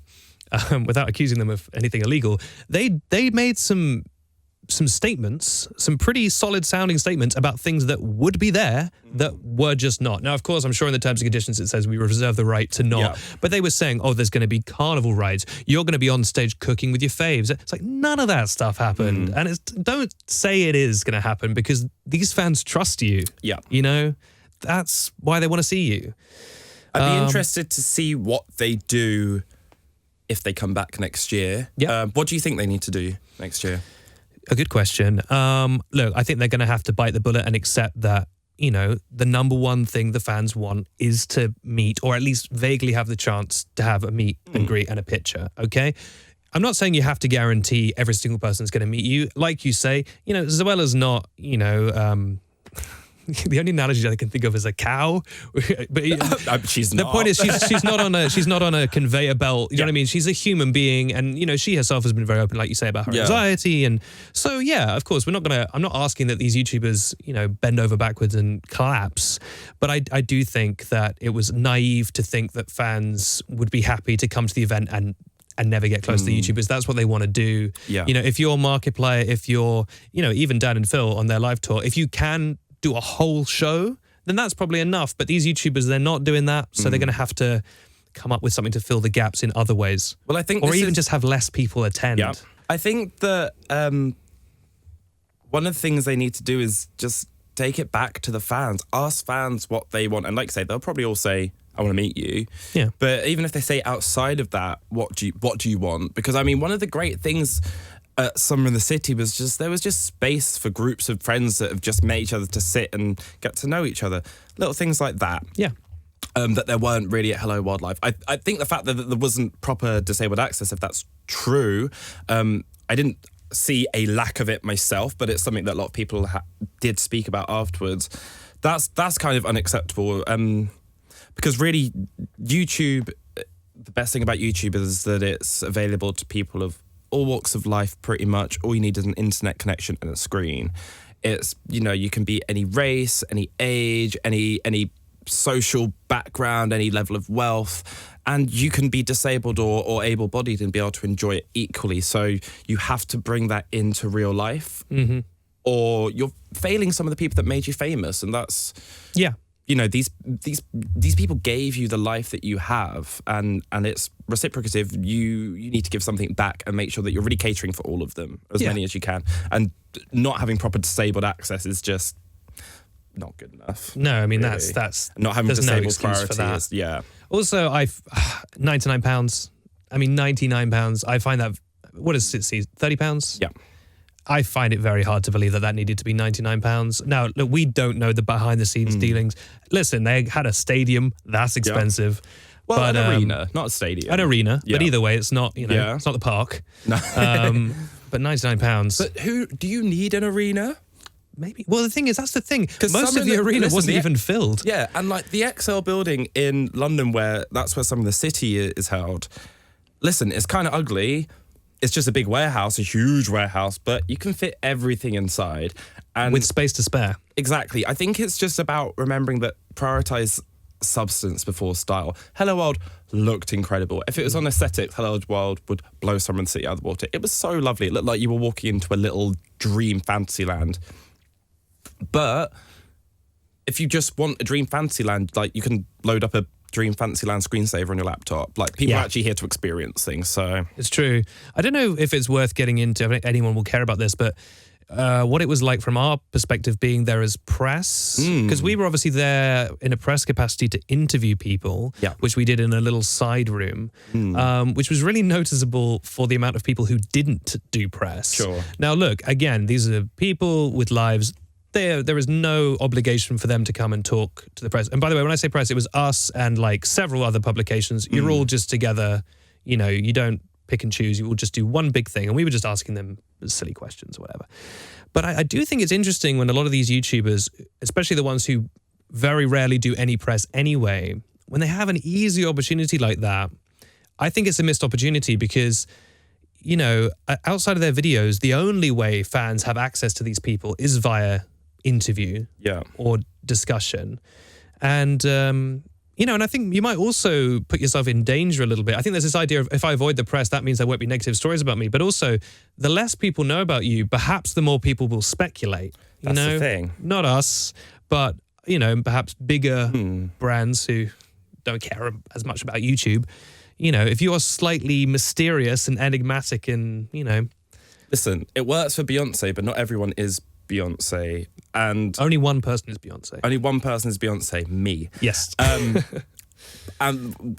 without accusing them of anything illegal, they made some statements, some pretty solid sounding statements about things that would be there that were just not. Now, of course, I'm sure in the terms and conditions it says we reserve the right to not. But they were saying, oh, there's going to be carnival rides. You're going to be on stage cooking with your faves. It's like none of that stuff happened. And don't say it is going to happen, because these fans trust you. Yeah. You know, that's why they want to see you. I'd be interested to see what they do if they come back next year. What do you think they need to do next year? A good question. Look, I think they're going to have to bite the bullet and accept that, you know, the number one thing the fans want is to meet, or at least vaguely have the chance to have a meet and greet and a picture, okay? I'm not saying you have to guarantee every single person's going to meet you. Like you say, you know, Zoella's not, you know... the only analogy I can think of is a cow, but she's not. The point is she's not on a conveyor belt. You know what I mean? She's a human being, and you know she herself has been very open, like you say, about her anxiety, and so yeah, of course I'm not asking that these YouTubers, you know, bend over backwards and collapse, but I do think that it was naive to think that fans would be happy to come to the event and never get close to the YouTubers. That's what they want to do. You know, if you're Markiplier, if you're, you know, even Dan and Phil on their live tour, if you can do a whole show, then that's probably enough. But these YouTubers, they're not doing that, so they're going to have to come up with something to fill the gaps in other ways. Well, I think, or even just have less people attend. Yeah. I think that one of the things they need to do is just take it back to the fans. Ask fans what they want, and like I say, they'll probably all say, I want to meet you. Yeah. But even if they say outside of that, what do you want? Because I mean, one of the great things at Summer in the City was just there was just space for groups of friends that have just met each other to sit and get to know each other. Little things like that. Yeah. That there weren't really at Hello Wildlife. I think the fact that there wasn't proper disabled access, if that's true, I didn't see a lack of it myself, but it's something that a lot of people did speak about afterwards. That's kind of unacceptable. Because really, YouTube, the best thing about YouTube is that it's available to people of all walks of life pretty much. All you need is an internet connection and a screen. It's, you know, you can be any race, any age, any social background, any level of wealth, and you can be disabled or able-bodied and be able to enjoy it equally. So you have to bring that into real life, or you're failing some of the people that made you famous, and that's... Yeah. You know, these people gave you the life that you have, and it's reciprocative. You need to give something back and make sure that you're really catering for all of them, as many as you can. And not having proper disabled access is just not good enough. No, I mean, really. that's not having disabled priority for that. Yeah. Also, £99. I mean, £99. I find that, what is it, £30? Yeah. I find it very hard to believe that needed to be £99. Now, look, we don't know the behind-the-scenes dealings. Listen, they had a stadium. That's expensive. Well, but, an arena, not a stadium. An arena. But either way, it's not, you know, it's not the park. No. But £99. But do you need an arena? maybe. Well, the thing is, that's the thing. 'Cause Most some of the arena listen, wasn't even filled. Yeah, and like the XL building in London, that's where some of the city is held. Listen, it's kind of ugly. It's just a big warehouse, a huge warehouse, but you can fit everything inside. And With space to spare. exactly. I think it's just about remembering that prioritize substance before style. Hello World looked incredible. If it was on aesthetics, Hello World would blow Summer City out of the water. It was so lovely. It looked like you were walking into a little dream fantasy land. But if you just want a dream fantasy land, like you can load up a Dream Fantasyland screensaver on your laptop. Like people are actually here to experience things. So it's true. I don't know if it's worth getting into. I think anyone will care about this, but what it was like from our perspective being there as press, because we were obviously there in a press capacity to interview people, which we did in a little side room, which was really noticeable for the amount of people who didn't do press. Sure. Now, look, again, these are people with lives. There is no obligation for them to come and talk to the press. And by the way, when I say press, it was us and like several other publications. You're all just together. You know, you don't pick and choose. You will just do one big thing. And we were just asking them silly questions or whatever. But I do think it's interesting when a lot of these YouTubers, especially the ones who very rarely do any press anyway, when they have an easy opportunity like that, I think it's a missed opportunity because, you know, outside of their videos, the only way fans have access to these people is via interview or discussion. And, you know, and I think you might also put yourself in danger a little bit. I think there's this idea of if I avoid the press, that means there won't be negative stories about me. But also, the less people know about you, perhaps the more people will speculate. That's the thing. Not us, but, you know, perhaps bigger brands who don't care as much about YouTube. You know, if you are slightly mysterious and enigmatic and, you know. Listen, it works for Beyonce, but not everyone is Beyonce. And only one person is Beyonce. Only one person is Beyonce, me. Yes. And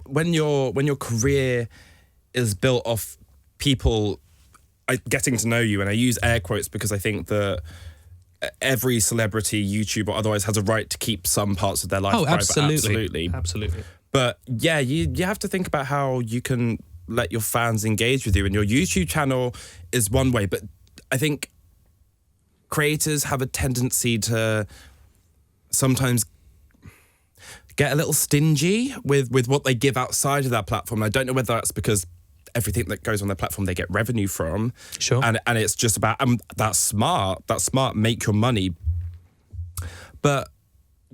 when your career is built off people getting to know you, and I use air quotes because I think that every celebrity, YouTuber, otherwise has a right to keep some parts of their life private. Absolutely. But yeah, you have to think about how you can let your fans engage with you. And your YouTube channel is one way, but I think creators have a tendency to sometimes get a little stingy with what they give outside of that platform. I don't know whether that's because everything that goes on their platform they get revenue from. Sure. And it's just about, that's smart, make your money. But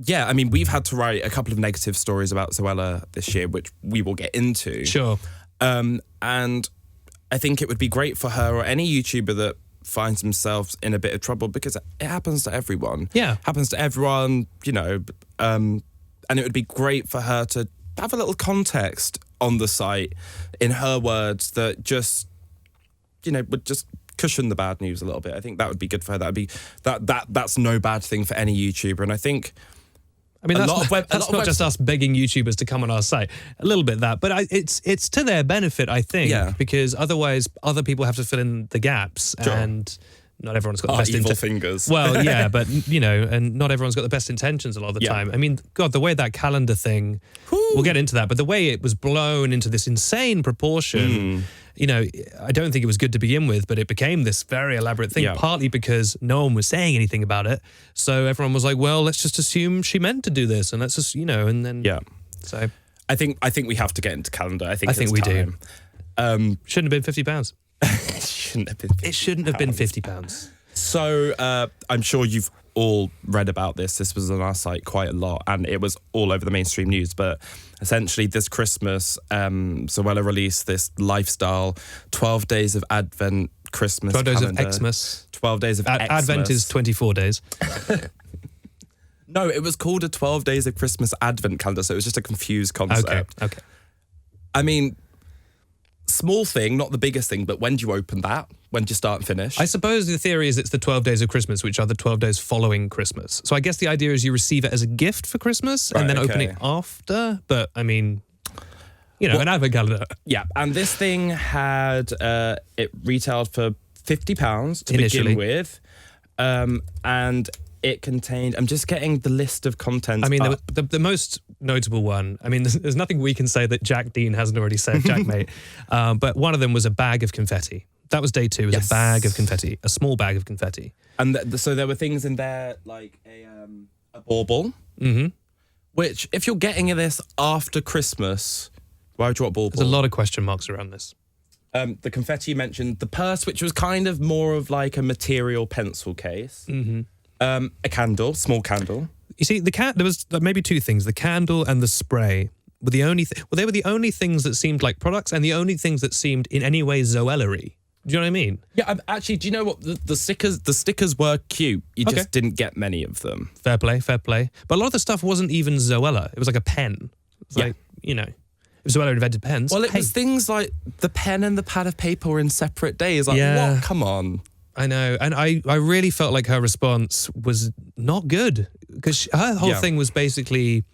yeah, I mean, we've had to write a couple of negative stories about Zoella this year, which we will get into. Sure. And I think it would be great for her or any YouTuber that finds themselves in a bit of trouble, because it happens to everyone. Yeah. Happens to everyone, you know. And it would be great for her to have a little context on the site, in her words, that just, you know, would just cushion the bad news a little bit. I think that would be good for her. That's no bad thing for any YouTuber. And I think, I mean, that's not just us begging YouTubers to come on our site. A little bit that, but it's to their benefit, I think, because otherwise other people have to fill in the gaps, and not everyone's got the best evil fingers. Well, yeah, but you know, and not everyone's got the best intentions a lot of the time. I mean, God, the way that calendar thing, we'll get into that, but the way it was blown into this insane proportion. You know, I don't think it was good to begin with, but it became this very elaborate thing, partly because no one was saying anything about it. So everyone was like, well, let's just assume she meant to do this, and let's just, you know, and then... So I think we have to get into calendar. I think we time. do. Shouldn't have been £50. It shouldn't have been £50. It shouldn't have been £50. So I'm sure you've all read about this. This was on our site quite a lot, and it was all over the mainstream news. But essentially, this Christmas, Zoella released this lifestyle 12 days of Advent Christmas 12 days calendar. of Xmas. 12 days of Xmas. Advent is 24 days. No, it was called a 12 days of Christmas Advent calendar, so it was just a confused concept. Okay. I mean, small thing, not the biggest thing, but when do you open that? When do you start and finish? I suppose the theory is it's the 12 days of Christmas, which are the 12 days following Christmas. So I guess the idea is you receive it as a gift for Christmas and then open it after. But I mean, you know, an advent calendar. Yeah, and this thing had, it retailed for £50 to initially begin with. And it contained, I'm just getting the list of content. I mean, the most notable one, I mean, there's nothing we can say that Jack Dean hasn't already said, Jack mate. But one of them was a bag of confetti. That was day 2. It was Yes. a bag of confetti, a small bag of confetti. And so there were things in there like a bauble, which if you're getting this after Christmas, why would you want bauble? There's a lot of question marks around this. The confetti you mentioned, the purse, which was kind of more of like a material pencil case, a candle, small candle. You see, there was maybe 2 things. The candle and the spray were the only they were the only things that seemed like products and the only things that seemed in any way Zoella-y. Do you know what I mean? Yeah, actually, do you know what? The stickers were cute. You just didn't get many of them. Fair play, fair play. But a lot of the stuff wasn't even Zoella. It was like a pen. It's like, you know, if Zoella invented pens. Well, it was things like the pen and the pad of paper were in separate days. Like, what? Come on. I know. And I really felt like her response was not good because her whole thing was basically...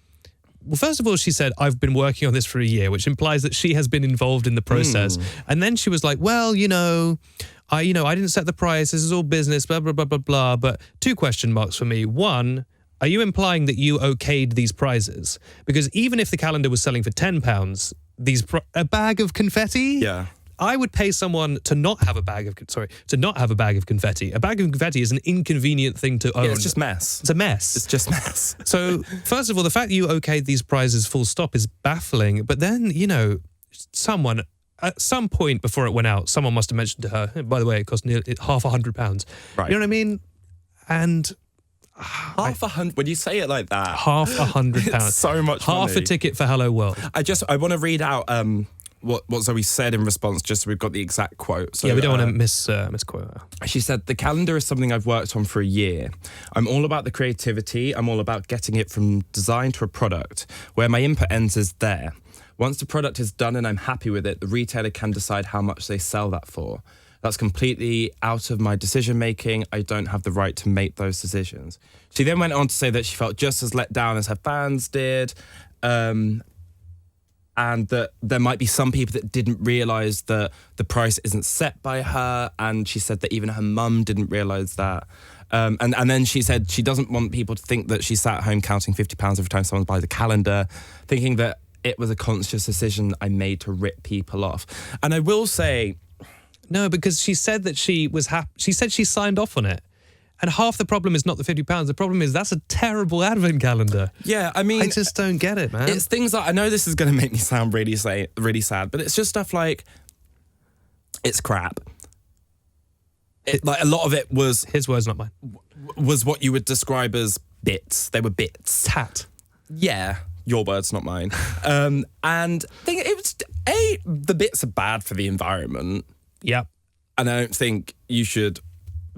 Well, first of all, she said, I've been working on this for a year, which implies that she has been involved in the process. And then she was like, well, I didn't set the price. This is all business, blah, blah, blah, blah, blah. But 2 question marks for me. 1, are you implying that you okayed these prizes? Because even if the calendar was selling for £10, a bag of confetti? Yeah. I would pay someone to not have a bag of confetti. A bag of confetti is an inconvenient thing to own. Yeah, it's just mess. It's a mess. It's just mess. So, first of all, the fact that you okayed these prizes full stop is baffling. But then, someone, at some point before it went out, someone must have mentioned to her, by the way, it cost nearly £150. Right. You know what I mean? And... £100. When you say it like that. £150. It's so much Half money. a ticket for Hello World. I want to read out what Zoe said in response, just so we've got the exact quote. So, yeah, we don't want to misquote her. She said, the calendar is something I've worked on for a year. I'm all about the creativity. I'm all about getting it from design to a product. Where my input ends is there. Once the product is done and I'm happy with it, the retailer can decide how much they sell that for. That's completely out of my decision making. I don't have the right to make those decisions. She then went on to say that she felt just as let down as her fans did, and that there might be some people that didn't realise that the price isn't set by her. And she said that even her mum didn't realise that. And then she said she doesn't want people to think that she sat at home counting £50 every time someone buys a calendar, thinking that it was a conscious decision I made to rip people off. And I will say... No, because she said that she was happy. She said she signed off on it. And half the problem is not the £50. The problem is that's a terrible advent calendar. Yeah, I mean... I just don't get it, man. It's things like... I know this is going to make me sound really sad, but it's just stuff like... It's crap. Like, a lot of it was... His words, not mine. Was what you would describe as bits. They were bits. Tat. Yeah. Your words, not mine. And the bits are bad for the environment. Yep. And I don't think you should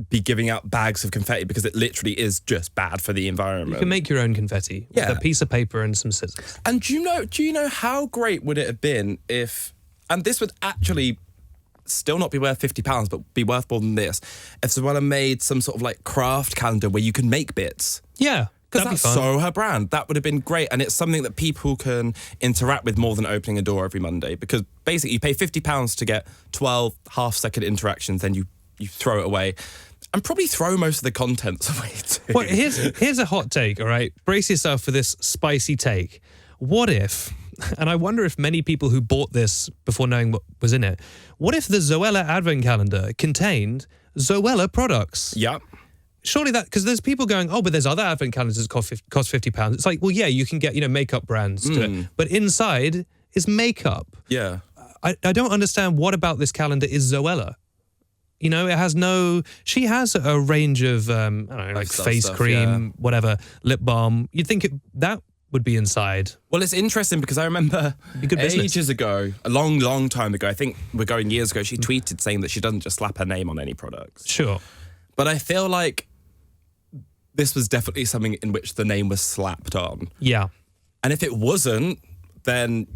be giving out bags of confetti because it literally is just bad for the environment. You can make your own confetti with a piece of paper and some scissors. And do you know how great would it have been if, and this would actually still not be worth £50, but be worth more than this, if Zoella made some sort of like craft calendar where you can make bits. Yeah. Because that's so her brand. That would have been great. And it's something that people can interact with more than opening a door every Monday. Because basically you pay £50 to get 12 half-second interactions, then you throw it away. And probably throw most of the contents away too. Well, here's a hot take, all right? Brace yourself for this spicy take. What if, and I wonder if many people who bought this before knowing what was in it, what if the Zoella Advent Calendar contained Zoella products? Yep. Surely that, because there's people going, oh, but there's other advent calendars that cost £50. It's like, well, yeah, you can get, makeup brands to it. But inside is makeup. Yeah. I don't understand what about this calendar is Zoella. It has she has a range of, I don't know, like face stuff, cream, whatever, lip balm. You'd think that would be inside. Well, it's interesting because I remember ages ago, a long, long time ago, I think we're going years ago, she tweeted saying that she doesn't just slap her name on any products. Sure. But I feel like this was definitely something in which the name was slapped on. Yeah. And if it wasn't, then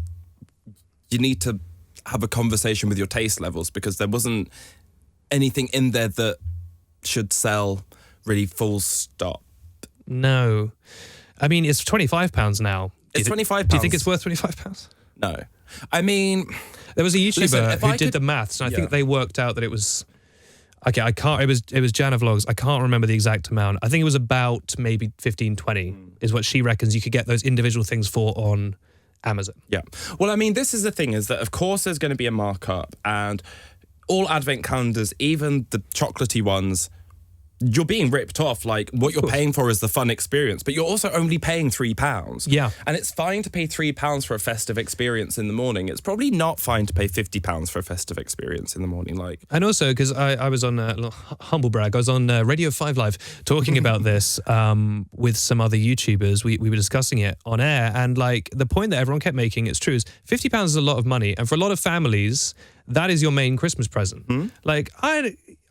you need to have a conversation with your taste levels because there wasn't anything in there that should sell really full stop. No. I mean, it's £25 now. It's £25. Do you think it's worth £25? No. I mean... There was a YouTuber who did the maths, and I think they worked out that it was... Okay, I can't... It was Jana Vlogs. I can't remember the exact amount. I think it was about maybe 15, 20 is what she reckons you could get those individual things for on Amazon. Yeah. Well, I mean, this is the thing, is that of course there's going to be a markup, and all advent calendars, even the chocolatey ones, you're being ripped off. Like, what you're paying for is the fun experience, but you're also only paying £3. Yeah. And it's fine to pay £3 for a festive experience in the morning. It's probably not fine to pay £50 for a festive experience in the morning. Like, and also, because I was on, humble brag, I was on Radio 5 Live talking about this with some other YouTubers. We were discussing it on air, and like the point that everyone kept making, it's true, is £50 is a lot of money. And for a lot of families, that is your main Christmas present. Like,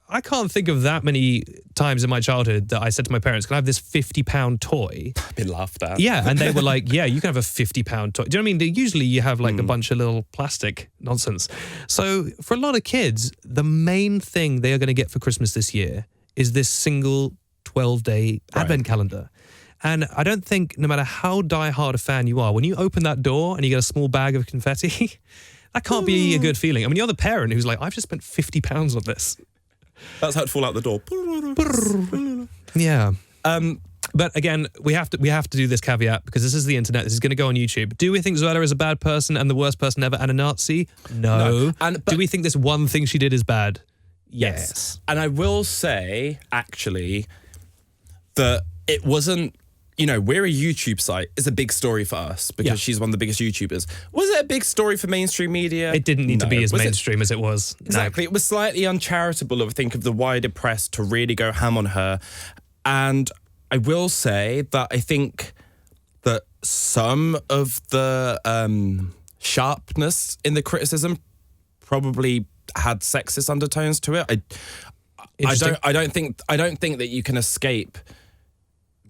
I can't think of that many times in my childhood that I said to my parents, can I have this £50 toy? I've been laughed at. Yeah, and they were like, yeah, you can have a £50 toy. Do you know what I mean? Usually you have like a bunch of little plastic nonsense. So for a lot of kids, the main thing they are going to get for Christmas this year is this single 12-day advent calendar. And I don't think, no matter how diehard a fan you are, when you open that door and you get a small bag of confetti, that can't be a good feeling. I mean, you're the parent who's like, I've just spent £50 on this. That's how it fall out the door. Yeah. But again, we have to do this caveat because this is the internet. This is going to go on YouTube. Do we think Zoella is a bad person and the worst person ever and a Nazi? No. But do we think this one thing she did is bad? Yes. And I will say, actually, that it wasn't, you know, we're a YouTube site. It's a big story for us because she's one of the biggest YouTubers. Was it a big story for mainstream media? It didn't need to be as mainstream as it was. Exactly. No. It was slightly uncharitable, I think, of the wider press to really go ham on her. And I will say that I think that some of the sharpness in the criticism probably had sexist undertones to it. I don't think that you can escape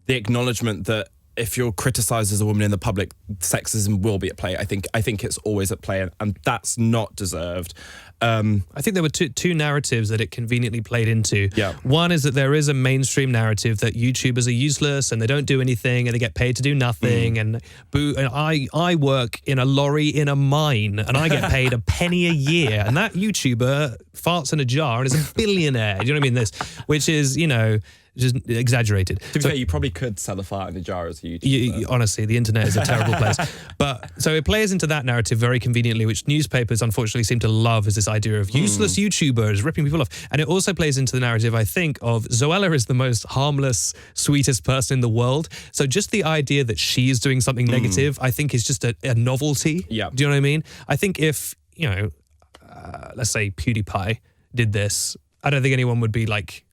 the acknowledgement that if you're criticised as a woman in the public, sexism will be at play. I think it's always at play, and that's not deserved. I think there were two narratives that it conveniently played into. Yeah. One is that there is a mainstream narrative that YouTubers are useless and they don't do anything and they get paid to do nothing. And I work in a lorry in a mine and I get paid a penny a year. And that YouTuber farts in a jar and is a billionaire. Do you know what I mean? Which is, you know, just exaggerated. To be fair, you probably could sell a fart in a jar as a YouTuber. Honestly, the internet is a terrible place. But so it plays into that narrative very conveniently, which newspapers unfortunately seem to love, is this idea of useless YouTubers ripping people off. And it also plays into the narrative, I think, of Zoella is the most harmless, sweetest person in the world. So just the idea that she is doing something negative, I think is just a novelty. Yeah. Do you know what I mean? I think if, you know, let's say PewDiePie did this, I don't think anyone would be like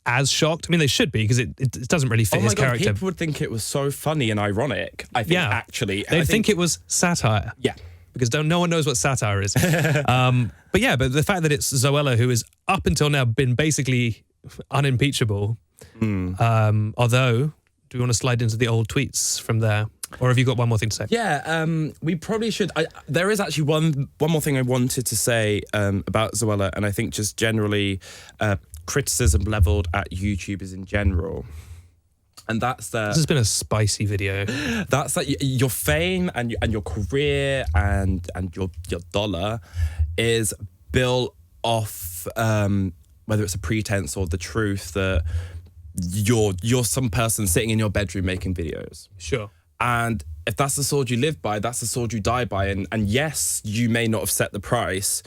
as shocked. I mean, they should be because it doesn't really fit his character. People would think it was so funny and ironic. I think actually they'd think it was satire. Yeah, because no one knows what satire is. But the fact that it's Zoella who has up until now been basically unimpeachable. Although, do we want to slide into the old tweets from there? Or have you got one more thing to say? Yeah, we probably should. There is actually one more thing I wanted to say about Zoella, and I think just generally criticism leveled at YouTubers in general. And that's that. This has been a spicy video. That's that your fame and your career and your dollar is built off whether it's a pretense or the truth that you're some person sitting in your bedroom making videos. Sure. And if that's the sword you live by, that's the sword you die by. And yes, you may not have set the price,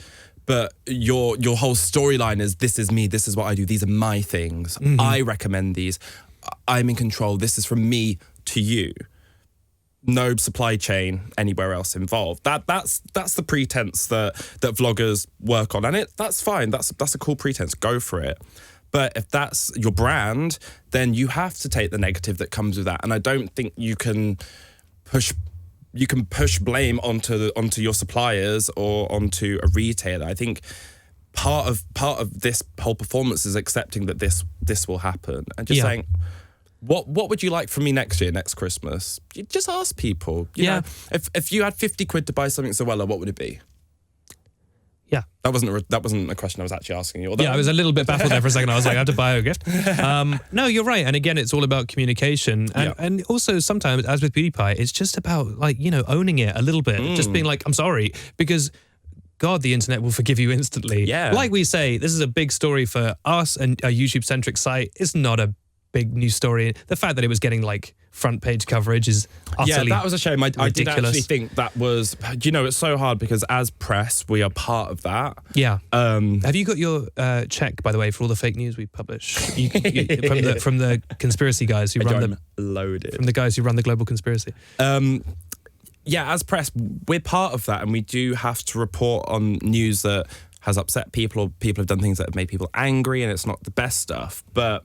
but your whole storyline is, this is me, this is what I do, these are my things. I recommend these. I'm in control. This is from me to you. No supply chain anywhere else involved. That's the pretense that vloggers work on, and that's fine. That's a cool pretense. Go for it. But if that's your brand, then you have to take the negative that comes with that. And I don't think you can push blame onto your suppliers or onto a retailer. I think part of this whole performance is accepting that this will happen and just saying, what would you like from me next year, next Christmas? You just ask people. You know, if you had 50 quid to buy something Zoella, what would it be? Yeah. That wasn't a question I was actually asking you. I was a little bit baffled there for a second. I was like, I have to buy a gift. No, you're right. And again, it's all about communication. And also sometimes, as with PewDiePie, it's just about owning it a little bit. Just being like, I'm sorry. Because God, the internet will forgive you instantly. Yeah. Like we say, this is a big story for us and a YouTube-centric site. It's not a big news story. The fact that it was getting like front page coverage is utterly that was a shame. I did ridiculous. actually think that was, it's so hard because as press, we are part of that. Yeah. Have you got your check, by the way, for all the fake news we publish? From the conspiracy guys who run loaded. From the guys who run the global conspiracy. Yeah, as press, we're part of that, and we do have to report on news that has upset people, or people have done things that have made people angry, and it's not the best stuff. But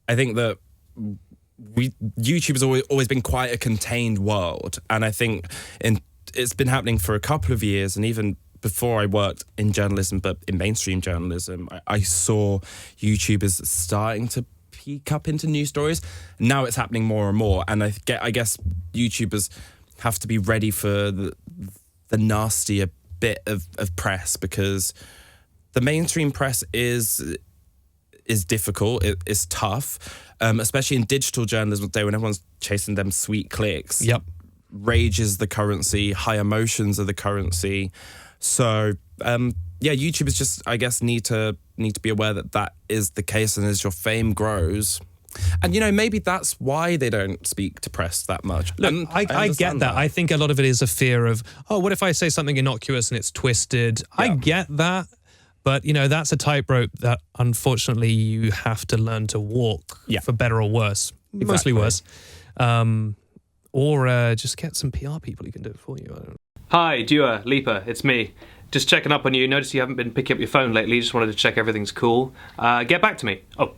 I think that YouTube has always been quite a contained world, and I think it's been happening for a couple of years, and even before I worked in journalism, but in mainstream journalism, I saw YouTubers starting to peek up into news stories. Now it's happening more and more, and I guess YouTubers have to be ready for the nastier bit of press, because the mainstream press is difficult. It's tough, especially in digital journalism today when everyone's chasing them sweet clicks. Yep. Rage is the currency. High emotions are the currency. So YouTubers just, I guess, need to be aware that is the case, and as your fame grows. And, maybe that's why they don't speak to press that much. Look, I get that. I think a lot of it is a fear of, what if I say something innocuous and it's twisted? Yeah. I get that. But, that's a tightrope that, unfortunately, you have to learn to walk for better or worse. Exactly. Mostly worse. Or just get some PR people who can do it for you. I don't know. Hi, Dua, Leaper, it's me. Just checking up on you. Noticed you haven't been picking up your phone lately. Just wanted to check everything's cool. Get back to me. Oh.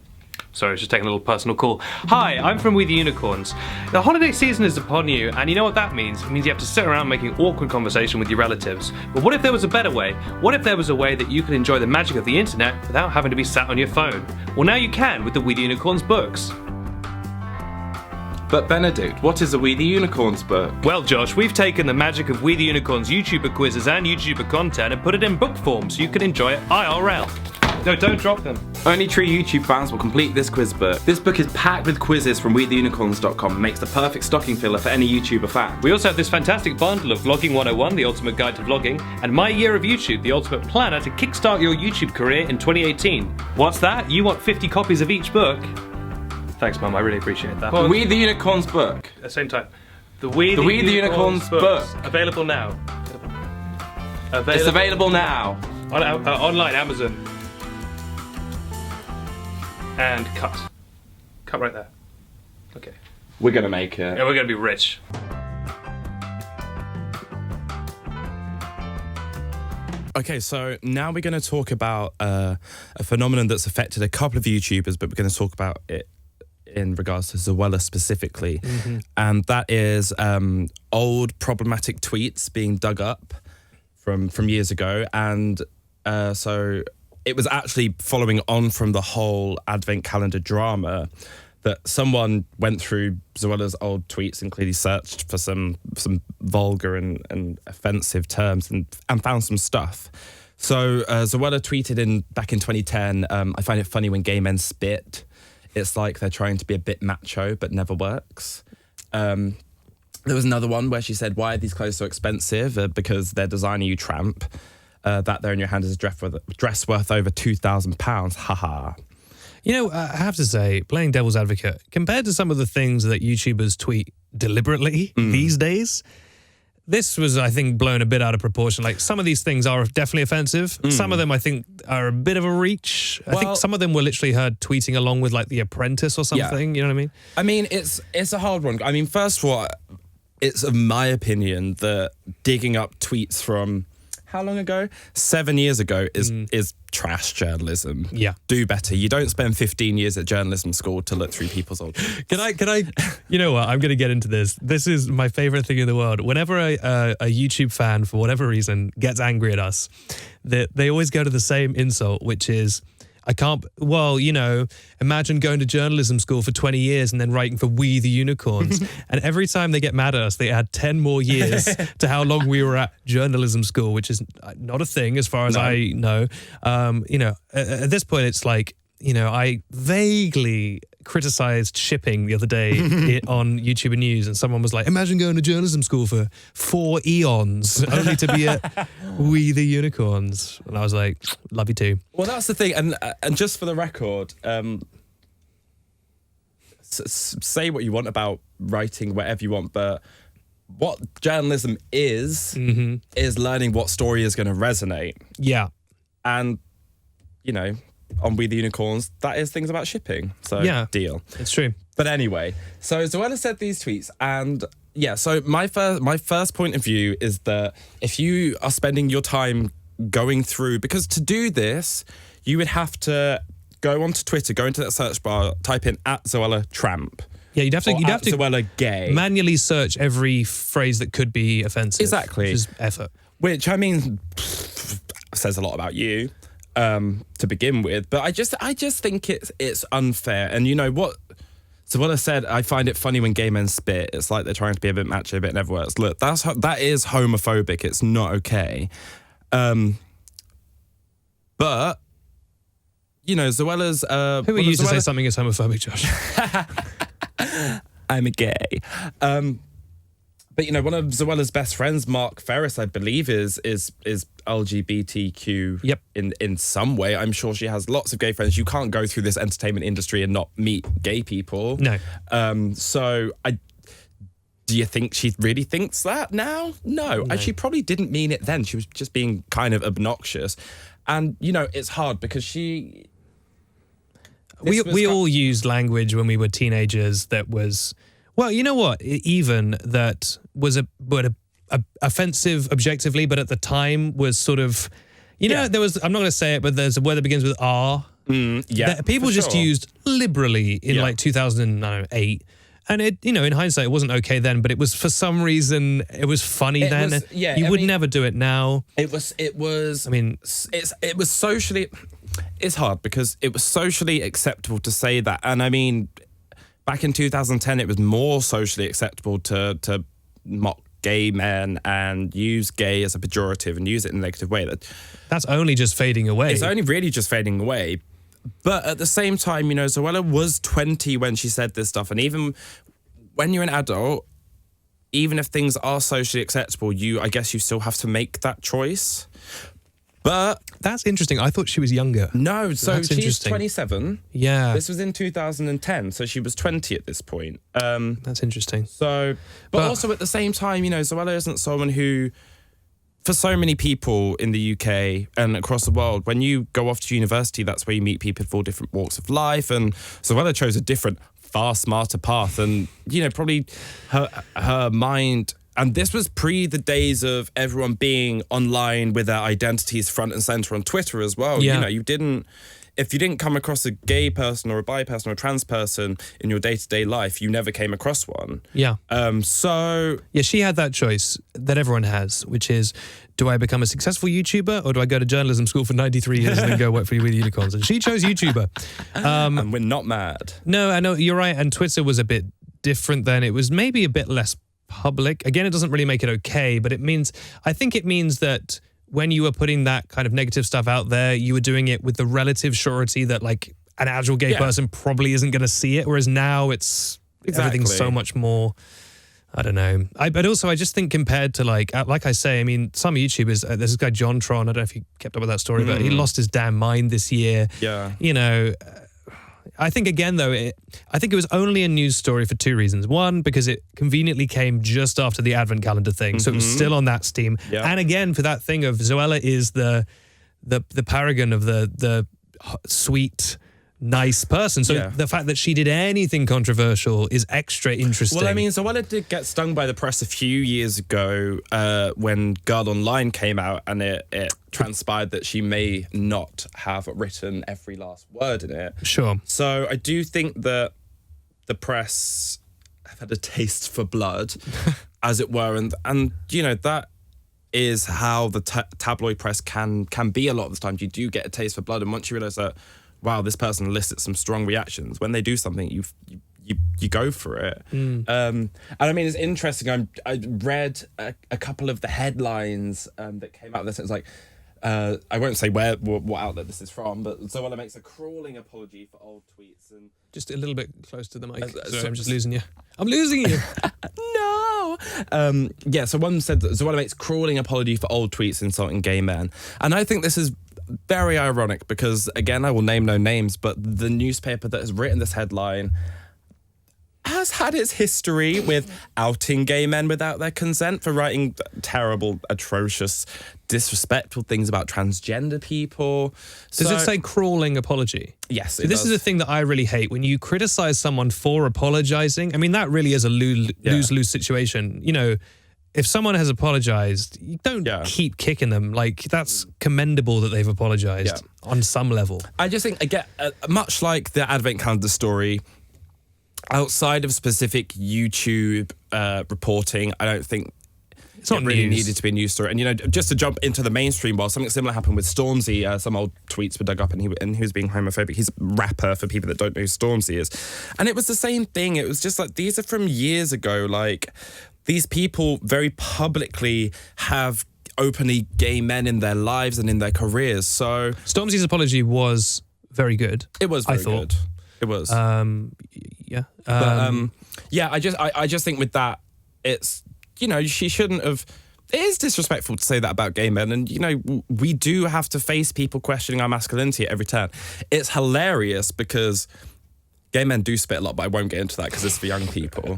Sorry, I was just taking a little personal call. Hi, I'm from We the Unicorns. The holiday season is upon you, and you know what that means? It means you have to sit around making awkward conversation with your relatives. But what if there was a better way? What if there was a way that you could enjoy the magic of the internet without having to be sat on your phone? Well, now you can with the We the Unicorns books. But Benedict, what is a We the Unicorns book? Well, Josh, we've taken the magic of We the Unicorns YouTuber quizzes and YouTuber content and put it in book form so you can enjoy it IRL. No, don't drop them. Only true YouTube fans will complete this quiz book. This book is packed with quizzes from WeTheUnicorns.com and makes the perfect stocking filler for any YouTuber fan. We also have this fantastic bundle of Vlogging 101, the ultimate guide to vlogging, and My Year of YouTube, the ultimate planner to kickstart your YouTube career in 2018. What's that? You want 50 copies of each book? Thanks, Mum, I really appreciate that. The We the Unicorns book. At the same time. The We the Unicorns book. Available now. It's available now. On online, Amazon. And cut. Cut right there. Okay. We're gonna make it. Yeah, we're gonna be rich. Okay, so now we're going to talk about a phenomenon that's affected a couple of YouTubers, but we're going to talk about it in regards to Zoella specifically. Mm-hmm. And that is old problematic tweets being dug up from years ago. And so it was actually following on from the whole advent calendar drama that someone went through Zoella's old tweets and clearly searched for some vulgar and offensive terms and found some stuff. So Zoella tweeted back in 2010, I find it funny when gay men spit. It's like they're trying to be a bit macho, but never works. There was another one where she said, why are these clothes so expensive? Because they're designer, you tramp. That there in your hand is a dress worth over £2,000. Haha. I have to say, playing devil's advocate, compared to some of the things that YouTubers tweet deliberately these days, this was, I think, blown a bit out of proportion. Like, some of these things are definitely offensive. Some of them, I think, are a bit of a reach. I think some of them were literally heard tweeting along with, like, The Apprentice or something. Yeah. You know what I mean? I mean, it's a hard one. I mean, first of all, it's, in my opinion, that digging up tweets from how long ago? 7 years ago is trash journalism. Yeah. Do better. You don't spend 15 years at journalism school to look through people's old tweets. Can I, you know what? I'm going to get into this. This is my favorite thing in the world. Whenever a YouTube fan, for whatever reason, gets angry at us, they always go to the same insult, which is, imagine going to journalism school for 20 years and then writing for We the Unicorns. And every time they get mad at us, they add 10 more years to how long we were at journalism school, which is not a thing as far as I know. At this point, it's like, I vaguely criticized shipping the other day on YouTuber News, and someone was like, imagine going to journalism school for 4 eons only to be at We the Unicorns. And I was like, love you too. Well, that's the thing. And just for the record, say what you want about writing, whatever you want, but what journalism is learning what story is going to resonate. Yeah. And, you know, on We the Unicorns, that is things about shipping. So, Yeah. deal. It's true. But anyway, so Zoella said these tweets, and yeah, so my first point of view is that if you are spending your time going through, because to do this, you would have to go onto Twitter, go into that search bar, type in @ZoellaTramp. Yeah, you'd have to Zoella Gay. manually search every phrase that could be offensive. Exactly. Which is effort. Which, I mean, says a lot about you to begin with. But I just think it's unfair. And you know what? So what I said, I find it funny when gay men spit. It's like they're trying to be a bit macho, a bit never works. Look, that is homophobic. It's not okay. But, you know, Zoella's... Who are you to say something is homophobic, Josh? I'm a gay. But, you know, one of Zoella's best friends, Mark Ferris, I believe, is LGBTQ Yep. in some way. I'm sure she has lots of gay friends. You can't go through this entertainment industry and not meet gay people. No. Do you think she really thinks that now? No. And she probably didn't mean it then. She was just being kind of obnoxious. And, you know, it's hard because she... We all used language when we were teenagers that was, well, you know what? Even that was a offensive objectively, but at the time was sort of, you know, there was, I'm not going to say it, but there's a word that begins with R. That people just used liberally in like 2008. And it, you know, in hindsight, it wasn't okay then, but it was for some reason, it was funny then. You would never do it now. It was, I mean, it was socially... It's hard because it was socially acceptable to say that. And I mean, back in 2010, it was more socially acceptable to mock gay men and use gay as a pejorative and use it in a negative way. That's only just fading away. It's only really just fading away. But at the same time, you know, Zoella was 20 when she said this stuff. And even when you're an adult, even if things are socially acceptable, I guess you still have to make that choice. But that's interesting. I thought she was younger. No, so she's 27. Yeah. This was in 2010, so she was 20 at this point. That's interesting. So, but also at the same time, you know, Zoella isn't someone who, for so many people in the UK and across the world, when you go off to university, that's where you meet people of all different walks of life. And Zoella chose a different, far smarter path. And, you know, probably her mind... And this was pre the days of everyone being online with their identities front and center on Twitter as well. Yeah. You know, if you didn't come across a gay person or a bi person or a trans person in your day-to-day life, you never came across one. Yeah. So... Yeah, she had that choice that everyone has, which is, do I become a successful YouTuber or do I go to journalism school for 93 years and then go work for you with Unicorns? And she chose YouTuber. And we're not mad. No, I know, you're right. And Twitter was a bit different then. It was maybe a bit less public. Again, it doesn't really make it okay, but I think it means that when you were putting that kind of negative stuff out there, you were doing it with the relative surety that like an actual gay person probably isn't going to see it. Whereas now everything's so much more, I don't know. But also I just think compared to like I say, I mean, some YouTubers, there's this guy, John Tron, I don't know if you kept up with that story, but he lost his damn mind this year. Yeah. You know, I think again though, I think it was only a news story for two reasons. One, because it conveniently came just after the advent calendar thing, so it was still on that steam. Yeah. And again, for that thing of Zoella is the paragon of the sweet, nice person. So the fact that she did anything controversial is extra interesting. Well, I mean, Zoella did get stung by the press a few years ago when Girl Online came out, and it transpired that she may not have written every last word in it. Sure. So I do think that the press have had a taste for blood, as it were, and you know that is how the tabloid press can be a lot of the time. You do get a taste for blood, and once you realise that, wow, this person elicits some strong reactions, when they do something, you go for it. And I mean, it's interesting. I read a couple of the headlines that came out of this. It's like, I won't say what outlet this is from, but Zoella makes a crawling apology for old tweets. And just a little bit close to the mic. Sorry, I'm just losing you. I'm losing you. No. So one said that Zoella makes crawling apology for old tweets insulting gay men. And I think this is very ironic because, again, I will name no names, but the newspaper that has written this headline has had its history with outing gay men without their consent for writing terrible, atrocious, disrespectful things about transgender people. Does it say crawling apology? Yes, So this is the thing that I really hate. When you criticize someone for apologizing, I mean, that really is a lose-lose situation. You know, if someone has apologized, you don't keep kicking them. Like, that's commendable that they've apologized on some level. I just think, again, much like the Advent Calendar story, outside of specific YouTube reporting, I don't think it's not really news. needed to be a news story. And, you know, just to jump into the mainstream, while something similar happened with Stormzy, some old tweets were dug up and he was being homophobic. He's a rapper, for people that don't know who Stormzy is. And it was the same thing. It was just like, these are from years ago. Like, these people very publicly have openly gay men in their lives and in their careers. So Stormzy's apology was very good. it was very good. It was. Yeah. I just think with that, it's, you know, she shouldn't have. It is disrespectful to say that about gay men, and, you know, we do have to face people questioning our masculinity at every turn. It's hilarious because gay men do spit a lot, but I won't get into that because it's for young people.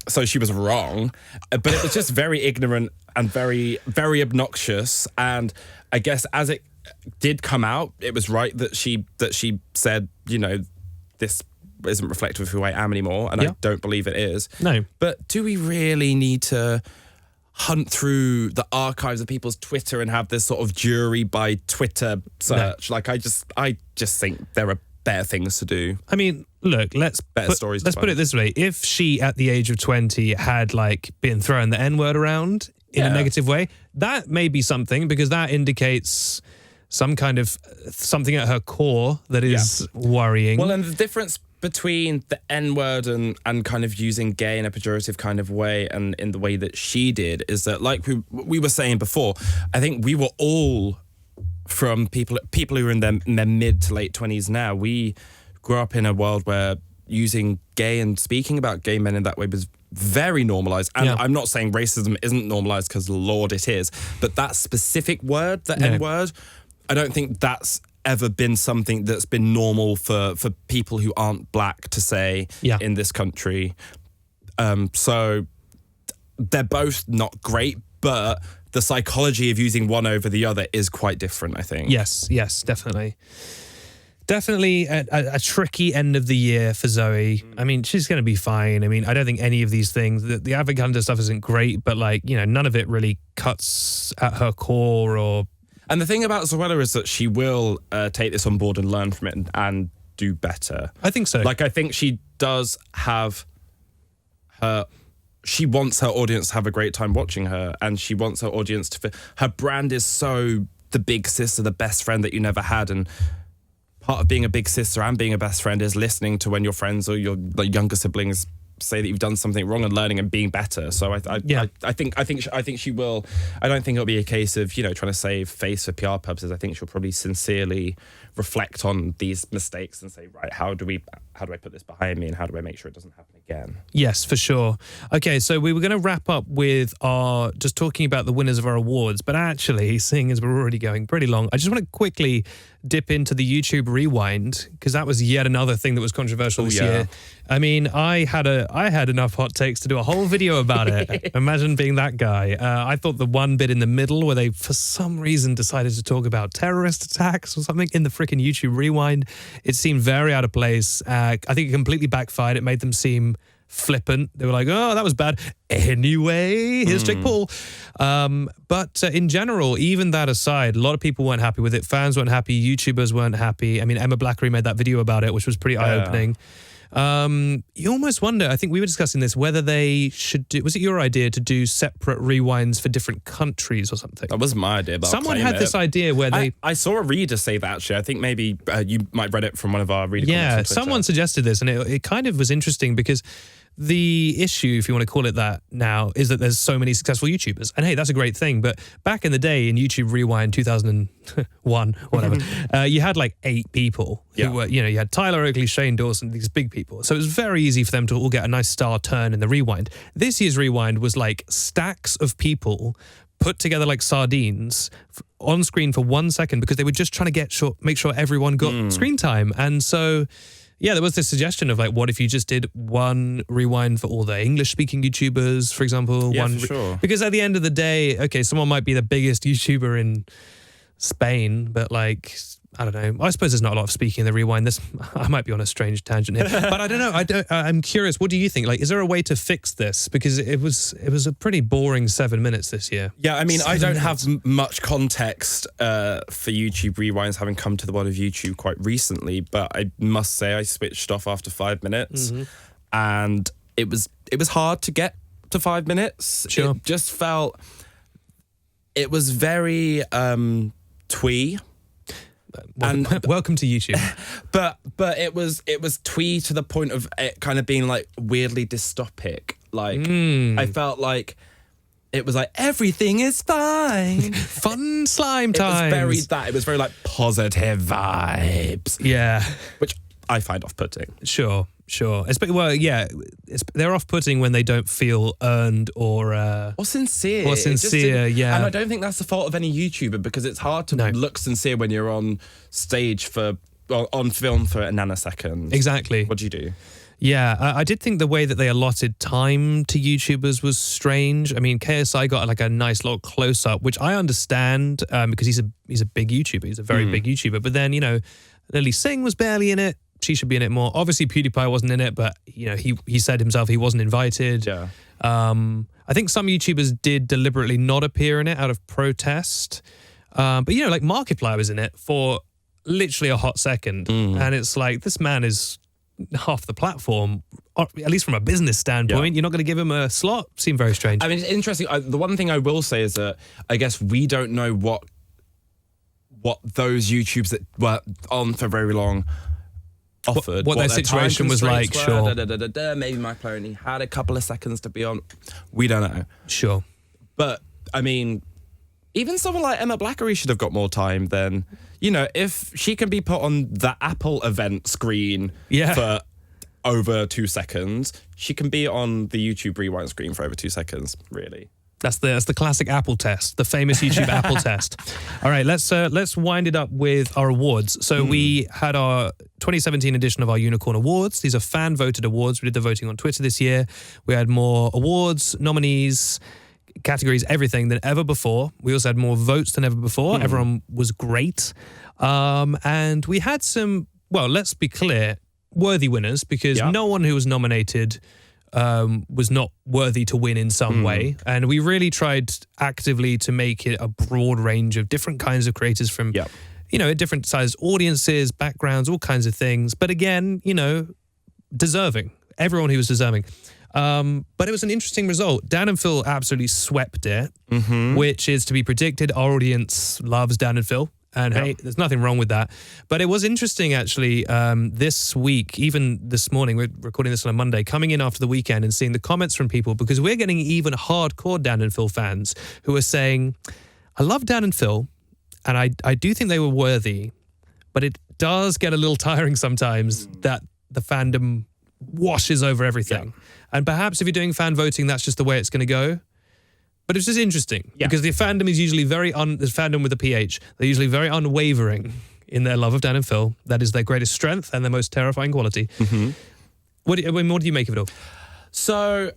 So she was wrong, but it was just very ignorant and very, very obnoxious. And I guess as it did come out, it was right that she said, you know, this isn't reflective of who I am anymore, and I don't believe it is. No. But do we really need to hunt through the archives of people's Twitter and have this sort of jury by Twitter search? No. Like, I just think there are better things to do. I mean, look, let's put it this way. If she, at the age of 20, had, like, been throwing the N-word around in a negative way, that may be something, because that indicates some kind of something at her core that is worrying. Well, and the difference between the N-word and kind of using gay in a pejorative kind of way, and in the way that she did, is that, like we were saying before, I think we were all, from people who are in their mid to late 20s now, we grew up in a world where using gay and speaking about gay men in that way was very normalized. And I'm not saying racism isn't normalized, because Lord, it is. But that specific word, the N-word, I don't think that's ever been something that's been normal for people who aren't black to say in this country. So they're both not great, but the psychology of using one over the other is quite different, I think. Yes, definitely. Definitely a tricky end of the year for Zoe. I mean, she's going to be fine. I mean, I don't think any of these things, the Advent Calendar stuff isn't great, but, like, you know, none of it really cuts at her core or... And the thing about Zoella is that she will take this on board and learn from it and do better. I think so. Like, I think she does have she wants her audience to have a great time watching her, and she wants her audience to... Her brand is so the big sister, the best friend that you never had, and part of being a big sister and being a best friend is listening to when your friends or your younger siblings say that you've done something wrong and learning and being better. So I think she will. I don't think it'll be a case of, you know, trying to save face for PR purposes. I think she'll probably sincerely reflect on these mistakes and say, right, how do I put this behind me, and how do I make sure it doesn't happen again? Yes, for sure. Okay, so we were going to wrap up with our just talking about the winners of our awards, but actually, seeing as we're already going pretty long, I just want to quickly dip into the YouTube Rewind, because that was yet another thing that was controversial this year. I mean, I had enough hot takes to do a whole video about it. Imagine being that guy. I thought the one bit in the middle where they, for some reason, decided to talk about terrorist attacks or something in the freaking YouTube Rewind, it seemed very out of place. I think it completely backfired. It made them seem flippant. They were like, oh, that was bad. Anyway, here's Jake Paul. But in general, even that aside, a lot of people weren't happy with it. Fans weren't happy. YouTubers weren't happy. I mean, Emma Blackery made that video about it, which was pretty eye-opening. You almost wonder, I think we were discussing this, whether they should do, was it your idea to do separate rewinds for different countries or something? That was my idea. But someone had this idea where they... I saw a reader say that, actually. I think maybe you might read it from one of our reader comments on Twitter. Someone suggested this, and it kind of was interesting because the issue, if you want to call it that now, is that there's so many successful YouTubers. And hey, that's a great thing. But back in the day in YouTube Rewind 2001, whatever, you had like 8 people who were, you know, you had Tyler Oakley, Shane Dawson, these big people. So it was very easy for them to all get a nice star turn in the Rewind. This year's Rewind was like stacks of people put together like sardines on screen for 1 second because they were just trying to make sure everyone got screen time. And so... Yeah, there was this suggestion of like, what if you just did one rewind for all the English-speaking YouTubers, for example? Yeah, for sure. Because at the end of the day, okay, someone might be the biggest YouTuber in Spain, but like, I don't know. I suppose there's not a lot of speaking in the rewind. I might be on a strange tangent here, but I don't know. I'm curious. What do you think? Like, is there a way to fix this? Because it was a pretty boring 7 minutes this year. Yeah, I mean, I don't have much context for YouTube rewinds, having come to the world of YouTube quite recently. But I must say, I switched off after 5 minutes, and it was hard to get to 5 minutes. Sure. It just felt it was very twee. And welcome to YouTube. But it was twee to the point of it kind of being like weirdly dystopic. Like I felt like it was like everything is fine, Fun slime times. It was very like positive vibes. Yeah, which I find off-putting. Sure. Well, yeah, they're off-putting when they don't feel earned or sincere. Or sincere, yeah. And I don't think that's the fault of any YouTuber, because it's hard to look sincere when you're on stage on film for a nanosecond. Exactly. What do you do? Yeah, I did think the way that they allotted time to YouTubers was strange. I mean, KSI got like a nice little close-up, which I understand because he's a big YouTuber. He's a very big YouTuber. But then, Lilly Singh was barely in it. She should be in it more. Obviously, PewDiePie wasn't in it, but he said himself he wasn't invited. Yeah. I think some YouTubers did deliberately not appear in it out of protest. But like Markiplier was in it for literally a hot second, and it's like, this man is half the platform, at least from a business standpoint. Yeah. You're not going to give him a slot? Seemed very strange. I mean, it's interesting. The one thing I will say is that I guess we don't know what those YouTubers that were on for very long offered, what their situation was like. Sure. Maybe Markiplier only had a couple of seconds to be on. We don't know. Sure. But I mean, even someone like Emma Blackery should have got more time than, if she can be put on the Apple event screen for over 2 seconds, she can be on the YouTube rewind screen for over 2 seconds, really. That's the classic Apple test, the famous YouTube Apple test. All right, let's wind it up with our awards. So we had our 2017 edition of our Unicorn Awards. These are fan-voted awards. We did the voting on Twitter this year. We had more awards, nominees, categories, everything than ever before. We also had more votes than ever before. Everyone was great. And we had some, well, let's be clear, worthy winners, because no one who was nominated was not worthy to win in some way. And we really tried actively to make it a broad range of different kinds of creators from, different sized audiences, backgrounds, all kinds of things. But again, deserving. Everyone who was deserving. But it was an interesting result. Dan and Phil absolutely swept it, which is to be predicted. Our audience loves Dan and Phil. And hey, there's nothing wrong with that. But it was interesting, actually, this week, even this morning, we're recording this on a Monday, coming in after the weekend and seeing the comments from people, because we're getting even hardcore Dan and Phil fans who are saying, I love Dan and Phil, and I do think they were worthy, but it does get a little tiring sometimes that the fandom washes over everything. And perhaps if you're doing fan voting, that's just the way it's going to go. But it's just interesting because the fandom is usually the fandom with a PH, they're usually very unwavering in their love of Dan and Phil. That is their greatest strength and their most terrifying quality. What do you make of it all? So,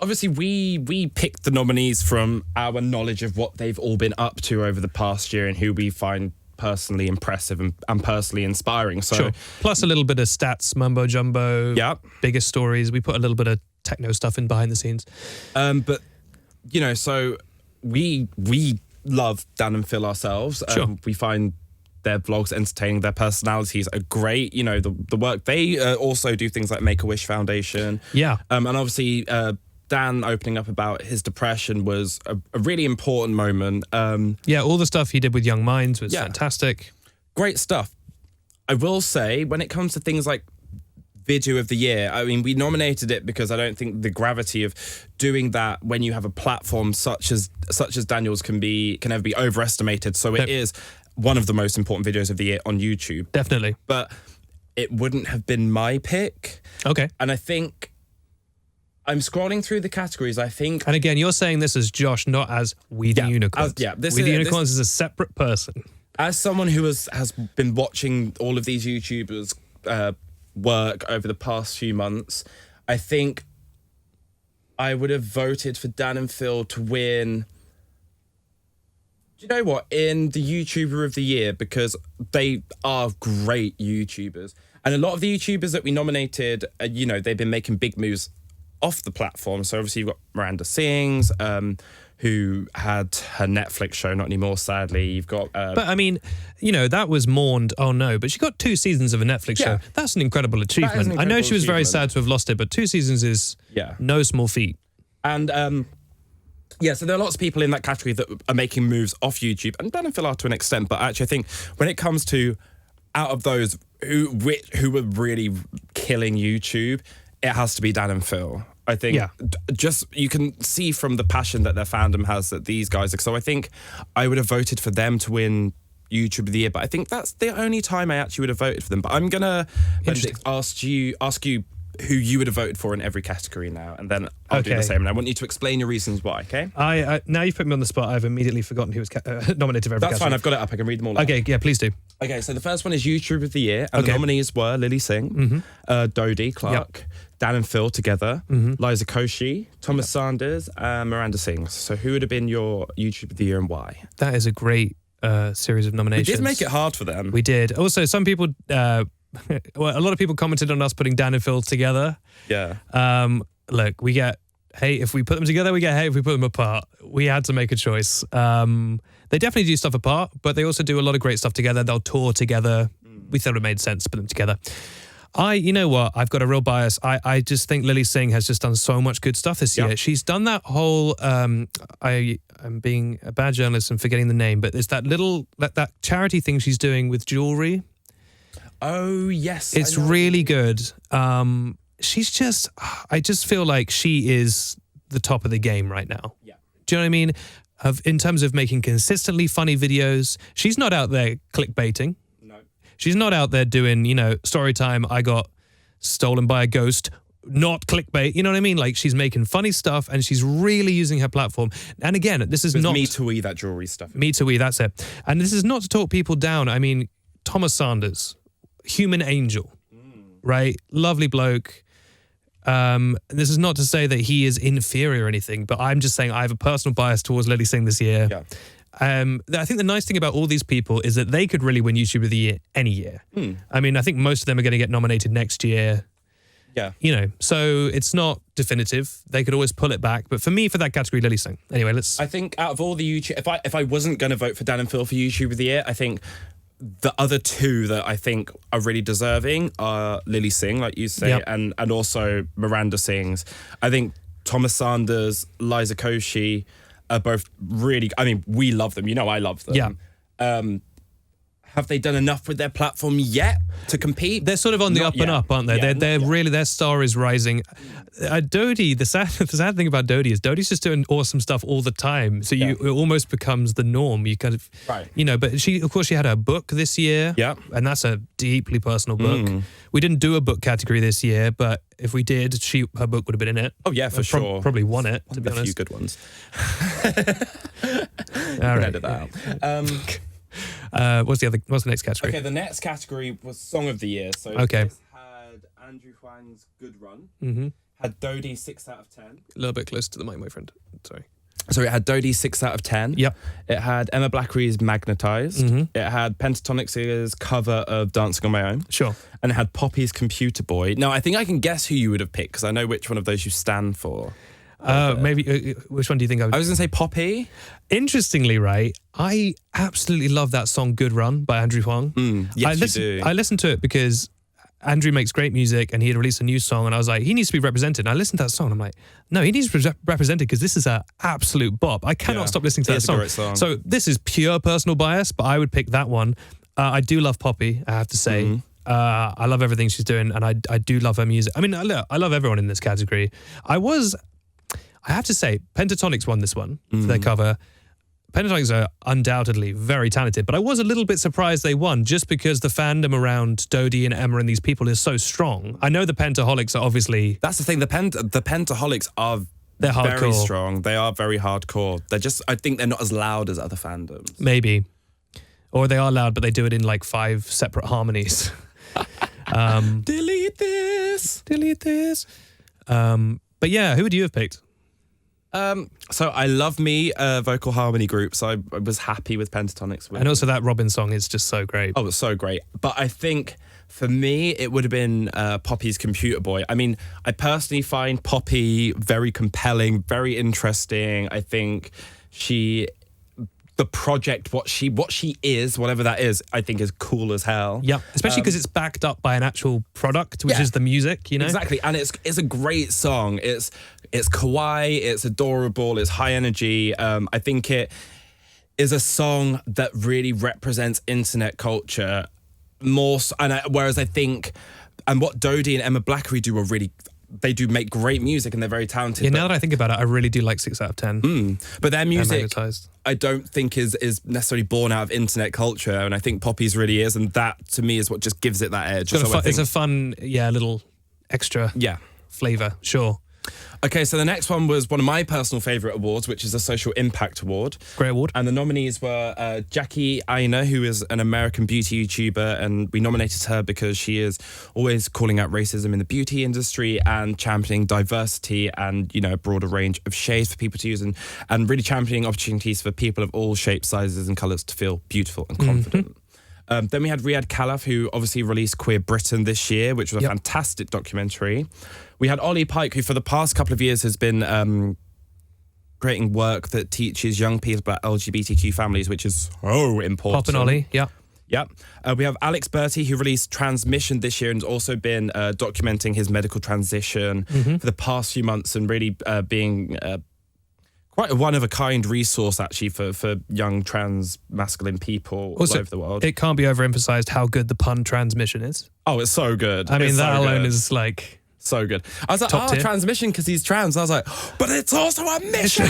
obviously, we picked the nominees from our knowledge of what they've all been up to over the past year and who we find personally impressive and personally inspiring. So, plus a little bit of stats, mumbo jumbo, biggest stories. We put a little bit of techno stuff in behind the scenes. But so we love Dan and Phil ourselves. We find their vlogs entertaining. Their personalities are great. The work. They also do things like Make-A-Wish Foundation. And obviously Dan opening up about his depression was a really important moment. All the stuff he did with Young Minds was fantastic. Great stuff. I will say, when it comes to things like Video of the Year, I mean, we nominated it because I don't think the gravity of doing that when you have a platform such as Daniel's can ever be overestimated. So it is one of the most important videos of the year on YouTube. Definitely. But it wouldn't have been my pick. Okay. And I think I'm scrolling through the categories. And again, you're saying this as Josh, not as We the Unicorns. We the Unicorns is a separate person. As someone who has been watching all of these YouTubers work over the past few months, I think I would have voted for Dan and Phil to win. Do you know what? In the YouTuber of the year, because they are great YouTubers. And a lot of the YouTubers that we nominated, they've been making big moves off the platform. So obviously you've got Miranda Sings, who had her Netflix show, not anymore, sadly. You've got... but I mean, that was mourned, oh no, but she got 2 seasons of a Netflix show. That's an incredible achievement. I know she was very sad to have lost it, but 2 seasons is no small feat. And so there are lots of people in that category that are making moves off YouTube, and Dan and Phil are to an extent, but actually I think when it comes to out of those who were really killing YouTube, it has to be Dan and Phil. I think just you can see from the passion that their fandom has that these guys are. So I think I would have voted for them to win YouTube of the year, but I think that's the only time I actually would have voted for them. But I'm gonna ask you who you would have voted for in every category now, and then I'll do the same. And I want you to explain your reasons why. Okay? I now you've put me on the spot. I've immediately forgotten who was nominated for every category. That's fine. I've got it up. I can read them all. Okay, yeah, please do. Okay, so the first one is YouTube of the year, and the nominees were Lilly Singh, Dodie Clark, Dan and Phil together, Liza Koshy, Thomas Sanders, and Miranda Sings. So who would have been your YouTube of the year and why? That is a great series of nominations. We did make it hard for them. We did. Also, some people, a lot of people commented on us putting Dan and Phil together. Yeah. Look, we get hate if we put them together, we get hate if we put them apart. We had to make a choice. They definitely do stuff apart, but they also do a lot of great stuff together. They'll tour together. We thought it made sense to put them together. You know what? I've got a real bias. I just think Lilly Singh has just done so much good stuff this year. She's done that whole, I'm being a bad journalist and forgetting the name, but it's that little, that charity thing she's doing with jewelry. Oh, yes. It's really good. She's just, I just feel like she is the top of the game right now. Yeah. Do you know what I mean? In terms of making consistently funny videos, she's not out there clickbaiting. She's not out there doing, story time, I got stolen by a ghost, not clickbait. You know what I mean? Like, she's making funny stuff and she's really using her platform. And again, this is not... Me Too-y, that jewelry stuff. Me Too-y, that's it. And this is not to talk people down. I mean, Thomas Sanders, human angel, right? Lovely bloke. This is not to say that he is inferior or anything, but I'm just saying I have a personal bias towards Lilly Singh this year. Yeah. I think the nice thing about all these people is that they could really win YouTube of the year any year. I mean, I think most of them are going to get nominated next year. Yeah. So it's not definitive. They could always pull it back. But for me, for that category, Lilly Singh. Anyway, I think out of all the YouTube... If I wasn't going to vote for Dan and Phil for YouTube of the year, I think the other two that I think are really deserving are Lilly Singh, like you say, and also Miranda Sings. I think Thomas Sanders, Liza Koshy... are both really, I mean, we love them. I love them. Yeah. Have they done enough with their platform yet to compete? They're sort of on the up and up, aren't they? Yeah, they're really, their star is rising. Dodie, the sad thing about Dodie is Dodie's just doing awesome stuff all the time. So it almost becomes the norm. You kind of, but she had her book this year. Yeah. And that's a deeply personal book. We didn't do a book category this year, but if we did, her book would have been in it. Oh yeah, for sure. Probably won it, to be honest. A few good ones. All right. Edit that out. What's the next category? Okay, the next category was Song of the Year. So this had Andrew Huang's Good Run. Had Dodie 6 out of 10. A little bit closer to the mic, my friend. Sorry. So it had Dodie 6 out of 10. Yep. It had Emma Blackery's Magnetized. It had Pentatonix's cover of Dancing on My Own. Sure. And it had Poppy's Computer Boy. Now, I think I can guess who you would have picked because I know which one of those you stand for. Maybe, which one do you think I would? I was going to say Poppy. Interestingly, right, I absolutely love that song Good Run by Andrew Huang. Yes, you do. I listened to it because Andrew makes great music and he had released a new song and I was like, he needs to be represented. And I listened to that song and I'm like, no, he needs to be represented because this is an absolute bop. I cannot stop listening to that song. A great song. So this is pure personal bias, but I would pick that one. I do love Poppy, I have to say. I love everything she's doing and I do love her music. I mean, look, I love everyone in this category. I have to say, Pentatonix won this one for their cover. Pentatonix are undoubtedly very talented, but I was a little bit surprised they won just because the fandom around Dodie and Emma and these people is so strong. I know the Pentaholics are obviously... That's the thing, the Pentaholics are very hardcore. Strong. They are very hardcore. They're just, I think they're not as loud as other fandoms. Maybe. Or they are loud, but they do it in like 5 separate harmonies. Delete this. Delete this. But yeah, who would you have picked? So I love me vocal harmony group, so I was happy with Pentatonix. And also that Robin song is just so great. Oh, it's so great. But I think for me, it would have been Poppy's Computer Boy. I mean, I personally find Poppy very compelling, very interesting. I think the project, what she is, whatever that is, I think is cool as hell. Yeah, especially because it's backed up by an actual product, which is the music, you know? Exactly, and it's a great song. It's kawaii, it's adorable, it's high energy. I think it is a song that really represents internet culture more, whereas I think, and what Dodie and Emma Blackery do are really, they do make great music and they're very talented. Yeah, now that I think about it, I really do like 6 out of 10. But their music, magnetized. I don't think is necessarily born out of internet culture, and I think Poppy's really is, and that to me is what just gives it that edge. It's a fun, little extra flavour, sure. Okay, so the next one was one of my personal favourite awards, which is a Social Impact Award. Great award. And the nominees were Jackie Aina, who is an American beauty YouTuber, and we nominated her because she is always calling out racism in the beauty industry and championing diversity and, a broader range of shades for people to use, and really championing opportunities for people of all shapes, sizes and colours to feel beautiful and confident. Then we had Riyadh Khalaf, who obviously released Queer Britain this year, which was a fantastic documentary. We had Ollie Pike, who for the past couple of years has been creating work that teaches young people about LGBTQ families, which is so important. Pop and Ollie, yeah. Yep. We have Alex Bertie, who released Transmission this year and has also been documenting his medical transition for the past few months and really being quite a one-of-a-kind resource, actually, for young trans masculine people all over the world. It can't be overemphasized how good the pun Transmission is. Oh, it's so good. I mean, it's that so alone good. is like... So good. I was like, Top tier. Transmission because he's trans. I was like, but it's also a mission.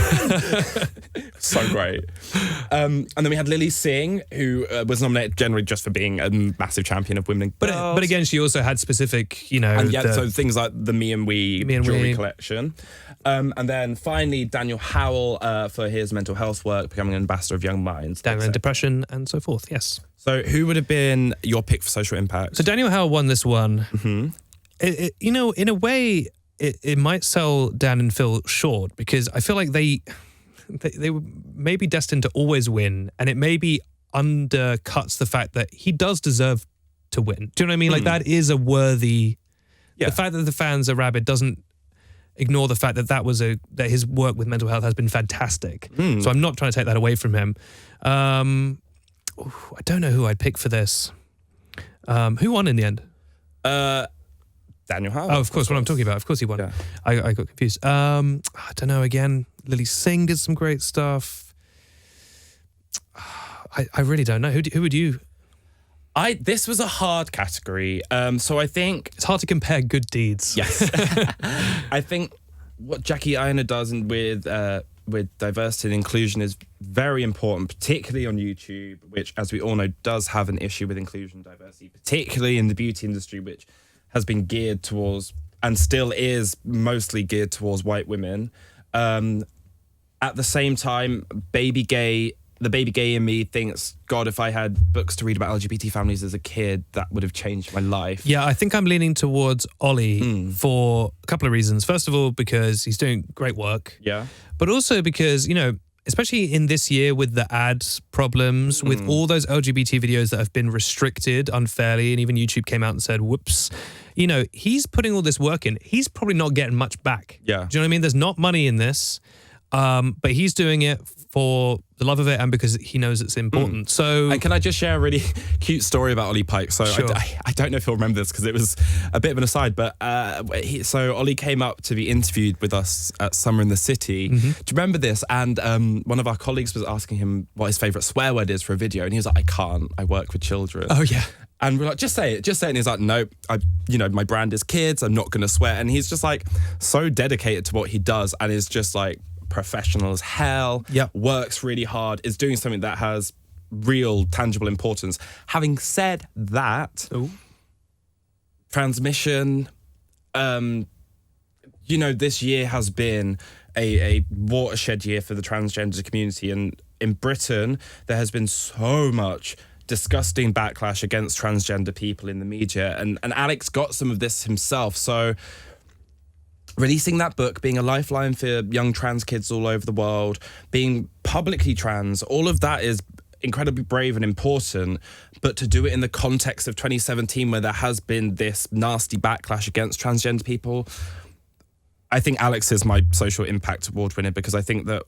So great. And then we had Lilly Singh, who was nominated generally just for being a massive champion of women and girls. But again, she also had specific, so things like the Me and We jewelry collection. And then finally, Daniel Howell for his mental health work, becoming an ambassador of Young Minds. Down and depression and so forth, yes. So who would have been your pick for social impact? So Daniel Howell won this one. Mm-hmm. In a way, it might sell Dan and Phil short because I feel like they were maybe destined to always win, and it maybe undercuts the fact that he does deserve to win. Do you know what I mean? Like that is a worthy. Yeah. The fact that the fans are rabid doesn't ignore the fact that that his work with mental health has been fantastic. So I'm not trying to take that away from him. I don't know who I'd pick for this. Who won in the end? Daniel Howell. Oh, of course, what I'm talking about. Of course he won. Yeah. I got confused. I don't know, again, Lilly Singh did some great stuff. I really don't know. Who would you... This was a hard category. So I think... It's hard to compare good deeds. Yes. I think what Jackie Aina does with diversity and inclusion is very important, particularly on YouTube, which, as we all know, does have an issue with inclusion and diversity, particularly in the beauty industry, which has been geared towards, and still is mostly geared towards white women. At the same time, the baby gay in me thinks, God, if I had books to read about LGBT families as a kid, that would have changed my life. Yeah, I think I'm leaning towards Ollie for a couple of reasons. First of all, because he's doing great work. Yeah. But also because, especially in this year with the ad problems, with all those LGBT videos that have been restricted unfairly, and even YouTube came out and said, whoops, he's putting all this work in. He's probably not getting much back. Yeah. Do you know what I mean? There's not money in this, but he's doing it for the love of it and because he knows it's important. So, and can I just share a really cute story about Ollie Pike? So sure. I don't know if he'll remember this because it was a bit of an aside, but so Ollie came up to be interviewed with us at Summer in the City. Do you remember this? And one of our colleagues was asking him what his favourite swear word is for a video, and he was like, I work with children. Oh yeah. And we're like, just say it. And he's like, no, my brand is kids. I'm not going to swear. And he's just like so dedicated to what he does and is just like professional as hell. Yep. Works really hard. Is doing something that has real tangible importance. Having said that, Transmission, this year has been a watershed year for the transgender community. And in Britain, there has been so much disgusting backlash against transgender people in the media. And Alex got some of this himself. So releasing that book, being a lifeline for young trans kids all over the world, being publicly trans, all of that is incredibly brave and important. But to do it in the context of 2017, where there has been this nasty backlash against transgender people, I think Alex is my social impact award winner, because I think that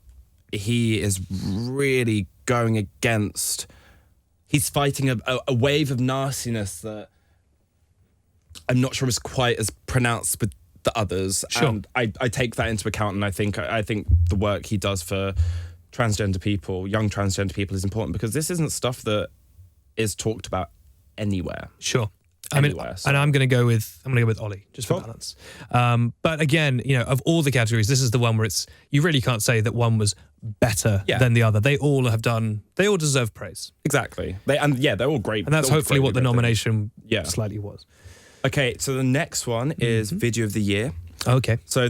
he is really going against, he's fighting a wave of nastiness that I'm not sure is quite as pronounced with the others. Sure. And I take that into account, and I think the work he does for transgender people, young transgender people, is important, because this isn't stuff that is talked about anywhere. Sure. Anywhere, so. And I'm going to go with Ollie, just for balance. But again, of all the categories, this is the one where you really can't say that one was better than the other. They all deserve praise. Exactly. They're all great. And that's hopefully what the nomination slightly was. Okay, so the next one is Video of the Year. Okay. So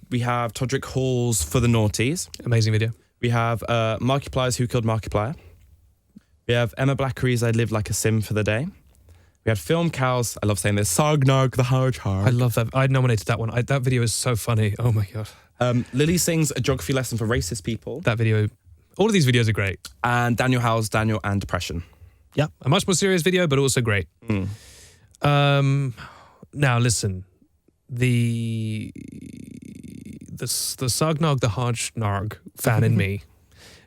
we have Todrick Hall's For the Naughties. Amazing video. We have Markiplier's Who Killed Markiplier. We have Emma Blackery's I Live Like a Sim for the Day. We had Film Cow's, I love saying this, Sugg the Hedgehog. I love that. I nominated that one. That video is so funny. Oh my God. Lilly Singh's A Geography Lesson for Racist People. That video, all of these videos are great. And Daniel Howe's Daniel and Depression. Yeah, a much more serious video, but also great. Now listen, the Sugg the Hedgehog fan in me.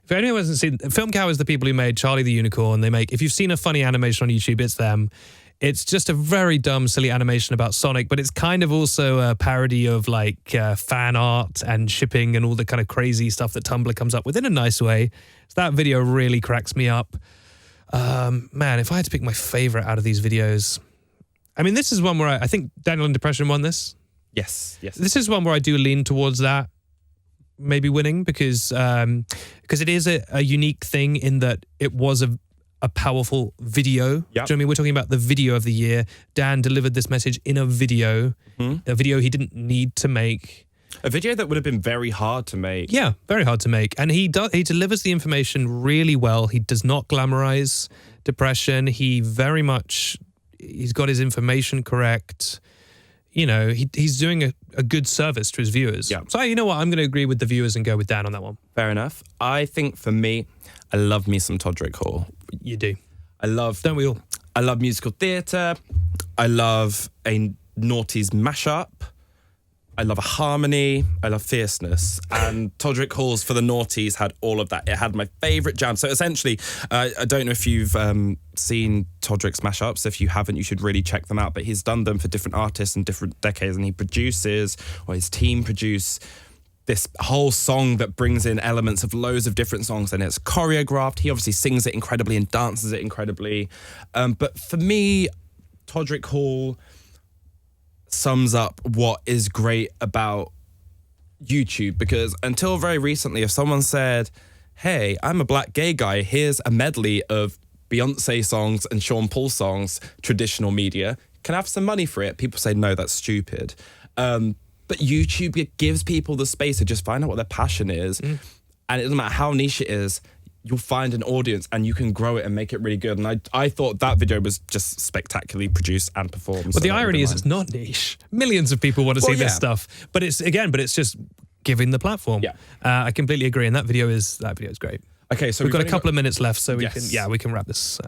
If anyone hasn't seen, Film Cow is the people who made Charlie the Unicorn. If you've seen a funny animation on YouTube, it's them. It's just a very dumb, silly animation about Sonic, but it's kind of also a parody of fan art and shipping and all the kind of crazy stuff that Tumblr comes up with in a nice way. So that video really cracks me up. Man, if I had to pick my favorite out of these videos, this is one where I think Daniel and Depression won this. Yes. This is one where I do lean towards that maybe winning, because it is a unique thing in that it was a powerful video. Yep. Do you know what I mean? We're talking about the video of the year. Dan delivered this message in a video, a video he didn't need to make. A video that would have been very hard to make. Yeah, very hard to make. And he delivers the information really well. He does not glamorize depression. He's got his information correct. He's doing a good service to his viewers. Yeah. So, you know what? I'm going to agree with the viewers and go with Dan on that one. Fair enough. I think for me, I love me some Todrick Hall. You do. Don't we all? I love musical theatre. I love a naughties mashup. I love a harmony. I love fierceness. And Todrick Hall's For the Naughties had all of that. It had my favourite jam. So essentially, I don't know if you've seen Todrick's mashups. If you haven't, you should really check them out. But he's done them for different artists in different decades. And he produces, or his team produce, this whole song that brings in elements of loads of different songs. And it's choreographed. He obviously sings it incredibly and dances it incredibly. But for me, Todrick Hall sums up what is great about YouTube, because until very recently, if someone said, hey, I'm a black gay guy, here's a medley of Beyonce songs and Sean Paul songs, traditional media, can I have some money for it? People say, no, that's stupid. But YouTube gives people the space to just find out what their passion is. And it doesn't matter how niche it is, you'll find an audience and you can grow it and make it really good. And I thought that video was just spectacularly produced and performed. But the irony is it's not niche. Millions of people want to see this stuff. But it's just giving the platform. Yeah. I completely agree. And that video is great. Okay, so we've got a couple of minutes left, so we can wrap this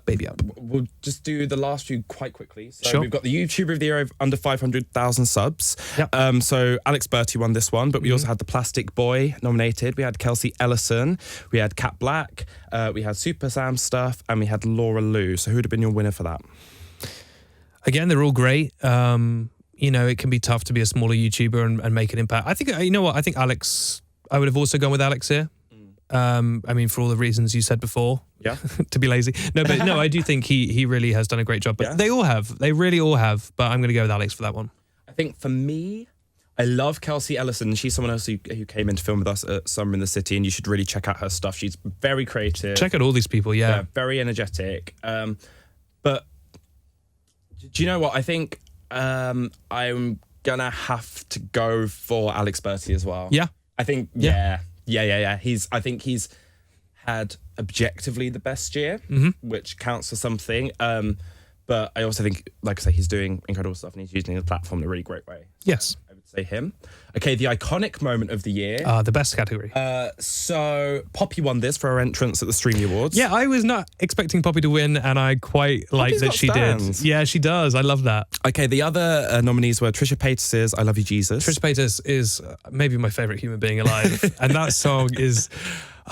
baby up. We'll just do the last few quite quickly. So sure. We've got the YouTuber of the year of under 500,000 subs. Yep. So Alex Bertie won this one, but we also had the Plastic Boy nominated. We had Kelsey Ellison. We had Kat Black. We had Super Sam Stuff, and we had Laura Lou. So who would have been your winner for that? Again, they're all great. It can be tough to be a smaller YouTuber and make an impact. I think, I think Alex, I would have also gone with Alex here. For all the reasons you said before. Yeah. To be lazy. I do think he really has done a great job. But they all have. They really all have. But I'm going to go with Alex for that one. I think for me, I love Kelsey Ellison. She's someone else who came in to film with us at Summer in the City, and you should really check out her stuff. She's very creative. Check out all these people, yeah. Very energetic. But do you know what? I think I'm going to have to go for Alex Bertie as well. Yeah. I think, yeah. I think he's had objectively the best year, which counts for something. But I also think, like I say, he's doing incredible stuff and he's using the platform in a really great way. Yes. I would say him. Okay, the iconic moment of the year. The best category. So Poppy won this for her entrance at the Streamy Awards. Yeah, I was not expecting Poppy to win, and I quite like Poppy's that got she stands. did. Yeah, she does. I love that. Okay, the other nominees were Trisha Paytas's I Love You, Jesus. Trisha Paytas is maybe my favorite human being alive, and that song is.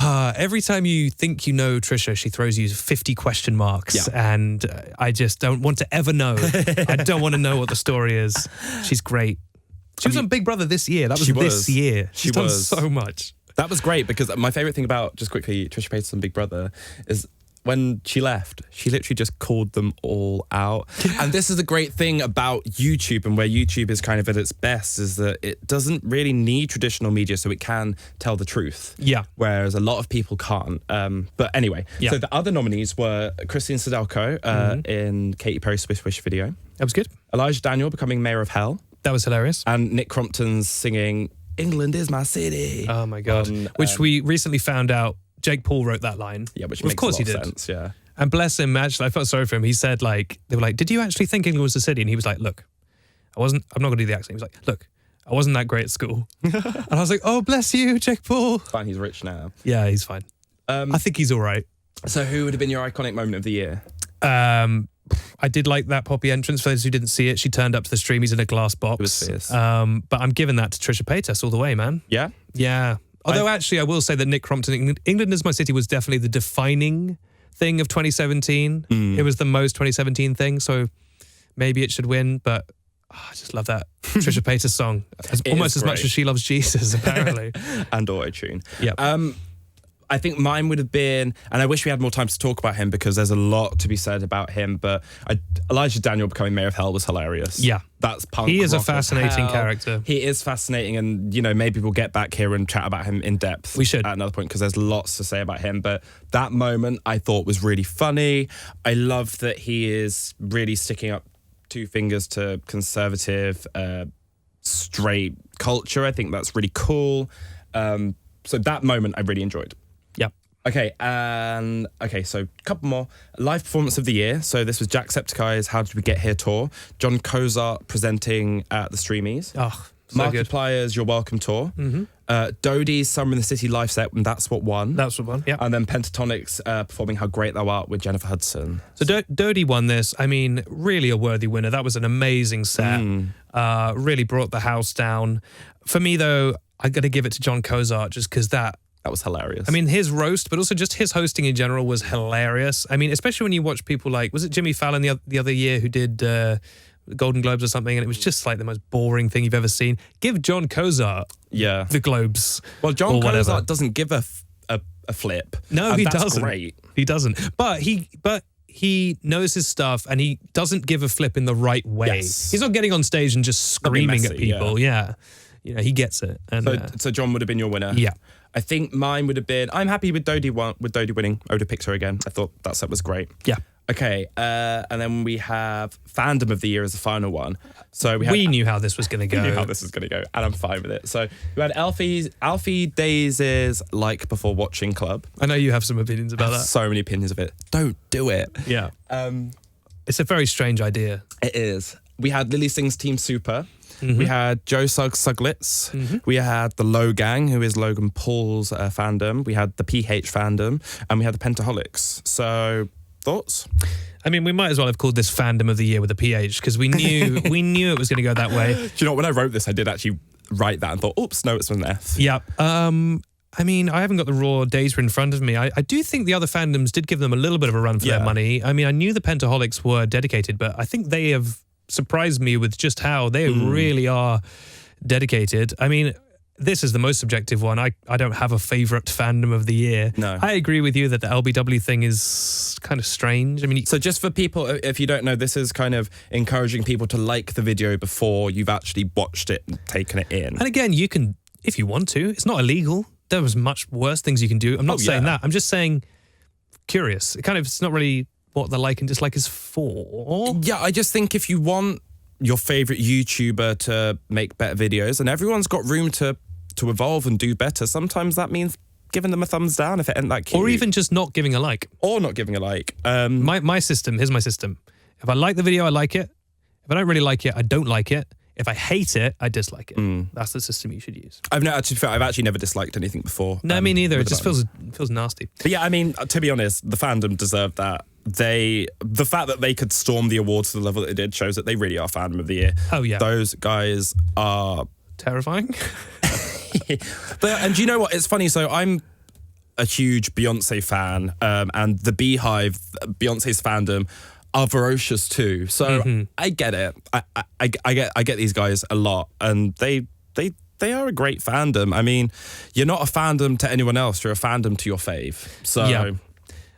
Every time you think you know Trisha, she throws you 50 question marks, and I just don't want to ever know. I don't want to know what the story is. She's great. She was on Big Brother this year. That was this year. She's done so much. That was great because my favorite thing about, just quickly, Trisha Paytas and Big Brother is when she left, she literally just called them all out. And this is the great thing about YouTube and where YouTube is kind of at its best is that it doesn't really need traditional media so it can tell the truth. Yeah. Whereas a lot of people can't. But anyway, so the other nominees were Christine Sidelko in Katy Perry's Swish Wish video. That was good. Elijah Daniel becoming Mayor of Hell. That was hilarious. And Nick Crompton's singing England is my city. Oh my God. Which we recently found out Jake Paul wrote that line. Yeah, which of makes course a lot he of did. sense, yeah. And bless him, actually, I felt sorry for him. He said, like, they were like, did you actually think England was a city? And he was like, look, I'm not going to do the accent. He was like, look, I wasn't that great at school. And I was like, oh, bless you, Jake Paul. Fine, he's rich now. Yeah, he's fine. I think he's all right. So who would have been your iconic moment of the year? I did like that Poppy entrance. For those who didn't see it, she turned up to the stream. He's in a glass box. It was fierce. But I'm giving that to Trisha Paytas all the way, man. Yeah? Yeah. Although actually, I will say that Nick Crompton, England is my city, was definitely the defining thing of 2017. It was the most 2017 thing, so maybe it should win. But I just love that Trisha Paytas song, almost as much as she loves Jesus, apparently. And auto-tune. Yeah. I think mine would have been, and I wish we had more time to talk about him because there's a lot to be said about him, but Elijah Daniel becoming Mayor of Hell was hilarious. Yeah. That's punk. He is a rock as fascinating hell. character. He is fascinating, and, you know, maybe we'll get back here and chat about him in depth. We should. At another point, because there's lots to say about him, but that moment I thought was really funny. I love that he is really sticking up two fingers to conservative, straight culture. I think that's really cool. So that moment I really enjoyed. Yeah. Okay, so a couple more. Live performance of the year. So this was Jacksepticeye's How Did We Get Here tour. John Cozart presenting at the Streamies. Oh, so Markiplier's You're Welcome tour. Dodie's Summer in the City live set, and that's what won. That's what won, yeah. And then Pentatonix performing How Great Thou Art with Jennifer Hudson. So Dodie won this. I mean, really a worthy winner. That was an amazing set. Really brought the house down. For me, though, I'm going to give it to John Cozart just because that was hilarious. I mean, his roast, but also just his hosting in general was hilarious. I mean, especially when you watch people like, was it Jimmy Fallon the other year who did Golden Globes or something, and it was just like the most boring thing you've ever seen. Give John Cozart the Globes. Well, John Cozart doesn't give a flip. No, he that's doesn't. Great. He doesn't. But he knows his stuff, and he doesn't give a flip in the right way. Yes. He's not getting on stage and just screaming messy, at people. Yeah. You know, he gets it. And, so John would have been your winner. Yeah. I think mine would have been, I'm happy with Dodie winning. Oda picks her again. I thought that set was great. Yeah. Okay, and then we have Fandom of the Year as the final one. So we knew how this was going to go. We knew how this was going to go, and I'm fine with it. So we had Alfie Days' Like Before Watching Club. I know you have some opinions about that. So many opinions of it. Don't do it. Yeah. It's a very strange idea. It is. We had Lilly Singh's Team Super. We had Joe Sugglitz. We had the Low Gang, who is Logan Paul's fandom. We had the PH fandom, and we had the Pentaholics. So, thoughts? I mean, we might as well have called this Fandom of the Year with a PH because we knew it was going to go that way. Do you know, when I wrote this, I did actually write that and thought, oops, no, it's an F. Yeah. I mean, I haven't got the raw data in front of me. I do think the other fandoms did give them a little bit of a run for their money. I mean, I knew the Pentaholics were dedicated, but I think they have surprised me with just how they really are dedicated. I mean, this is the most subjective one. I don't have a favourite fandom of the year. No. I agree with you that the LBW thing is kind of strange. I mean, so just for people, if you don't know, this is kind of encouraging people to like the video before you've actually watched it and taken it in. And again, you can, if you want to, it's not illegal. There was much worse things you can do. I'm not saying that. I'm just saying curious. It's not really what the like and dislike is for. Yeah, I just think if you want your favourite YouTuber to make better videos, and everyone's got room to evolve and do better, sometimes that means giving them a thumbs down if it ain't that cute. Or even just not giving a like. Or not giving a like. My system, here's my system. If I like the video, I like it. If I don't really like it, I don't like it. If I hate it, I dislike it. That's the system you should use. I've actually never disliked anything before. No, me neither. It just feels nasty. But yeah, I mean, to be honest, the fandom deserved that. The fact that they could storm the awards to the level that they did shows that they really are fandom of the year. Oh yeah, those guys are terrifying. And do you know what? It's funny. So I'm a huge Beyonce fan, and the Beehive, Beyonce's fandom, are ferocious too. So I get it. I get these guys a lot, and they are a great fandom. I mean, you're not a fandom to anyone else. You're a fandom to your fave. So yeah.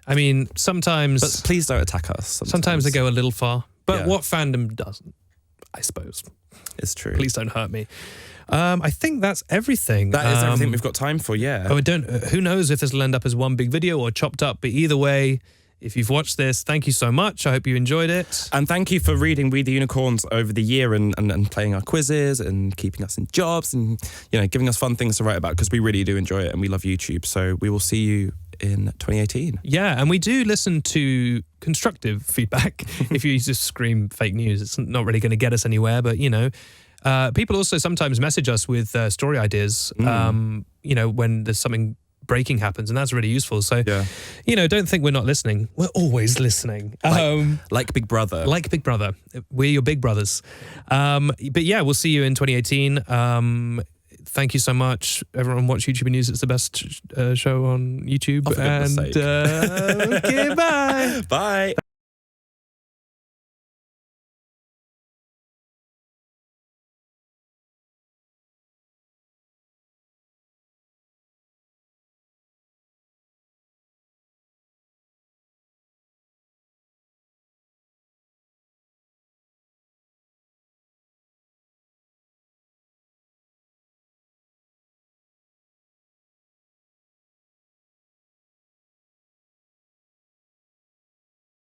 I mean, sometimes. But please don't attack us. Sometimes they go a little far. But Yeah. what fandom doesn't? I suppose. It's true. Please don't hurt me. I think that's everything. That is everything we've got time for. Yeah. Oh, who knows if this will end up as one big video or chopped up? But either way, if you've watched this, thank you so much. I hope you enjoyed it. And thank you for reading We the Unicorns over the year and playing our quizzes and keeping us in jobs and giving us fun things to write about, because we really do enjoy it and we love YouTube. So we will see you in 2018. Yeah, and we do listen to constructive feedback. If you just scream fake news, it's not really going to get us anywhere. But people also sometimes message us with story ideas. When there's something breaking happens, and that's really useful. So, don't think we're not listening. We're always listening. Like Big Brother. Like Big Brother. We're your big brothers. But yeah, we'll see you in 2018. Thank you so much. Everyone watch YouTuber News. It's the best show on YouTube. Oh, for goodness sake. Okay, bye. Bye.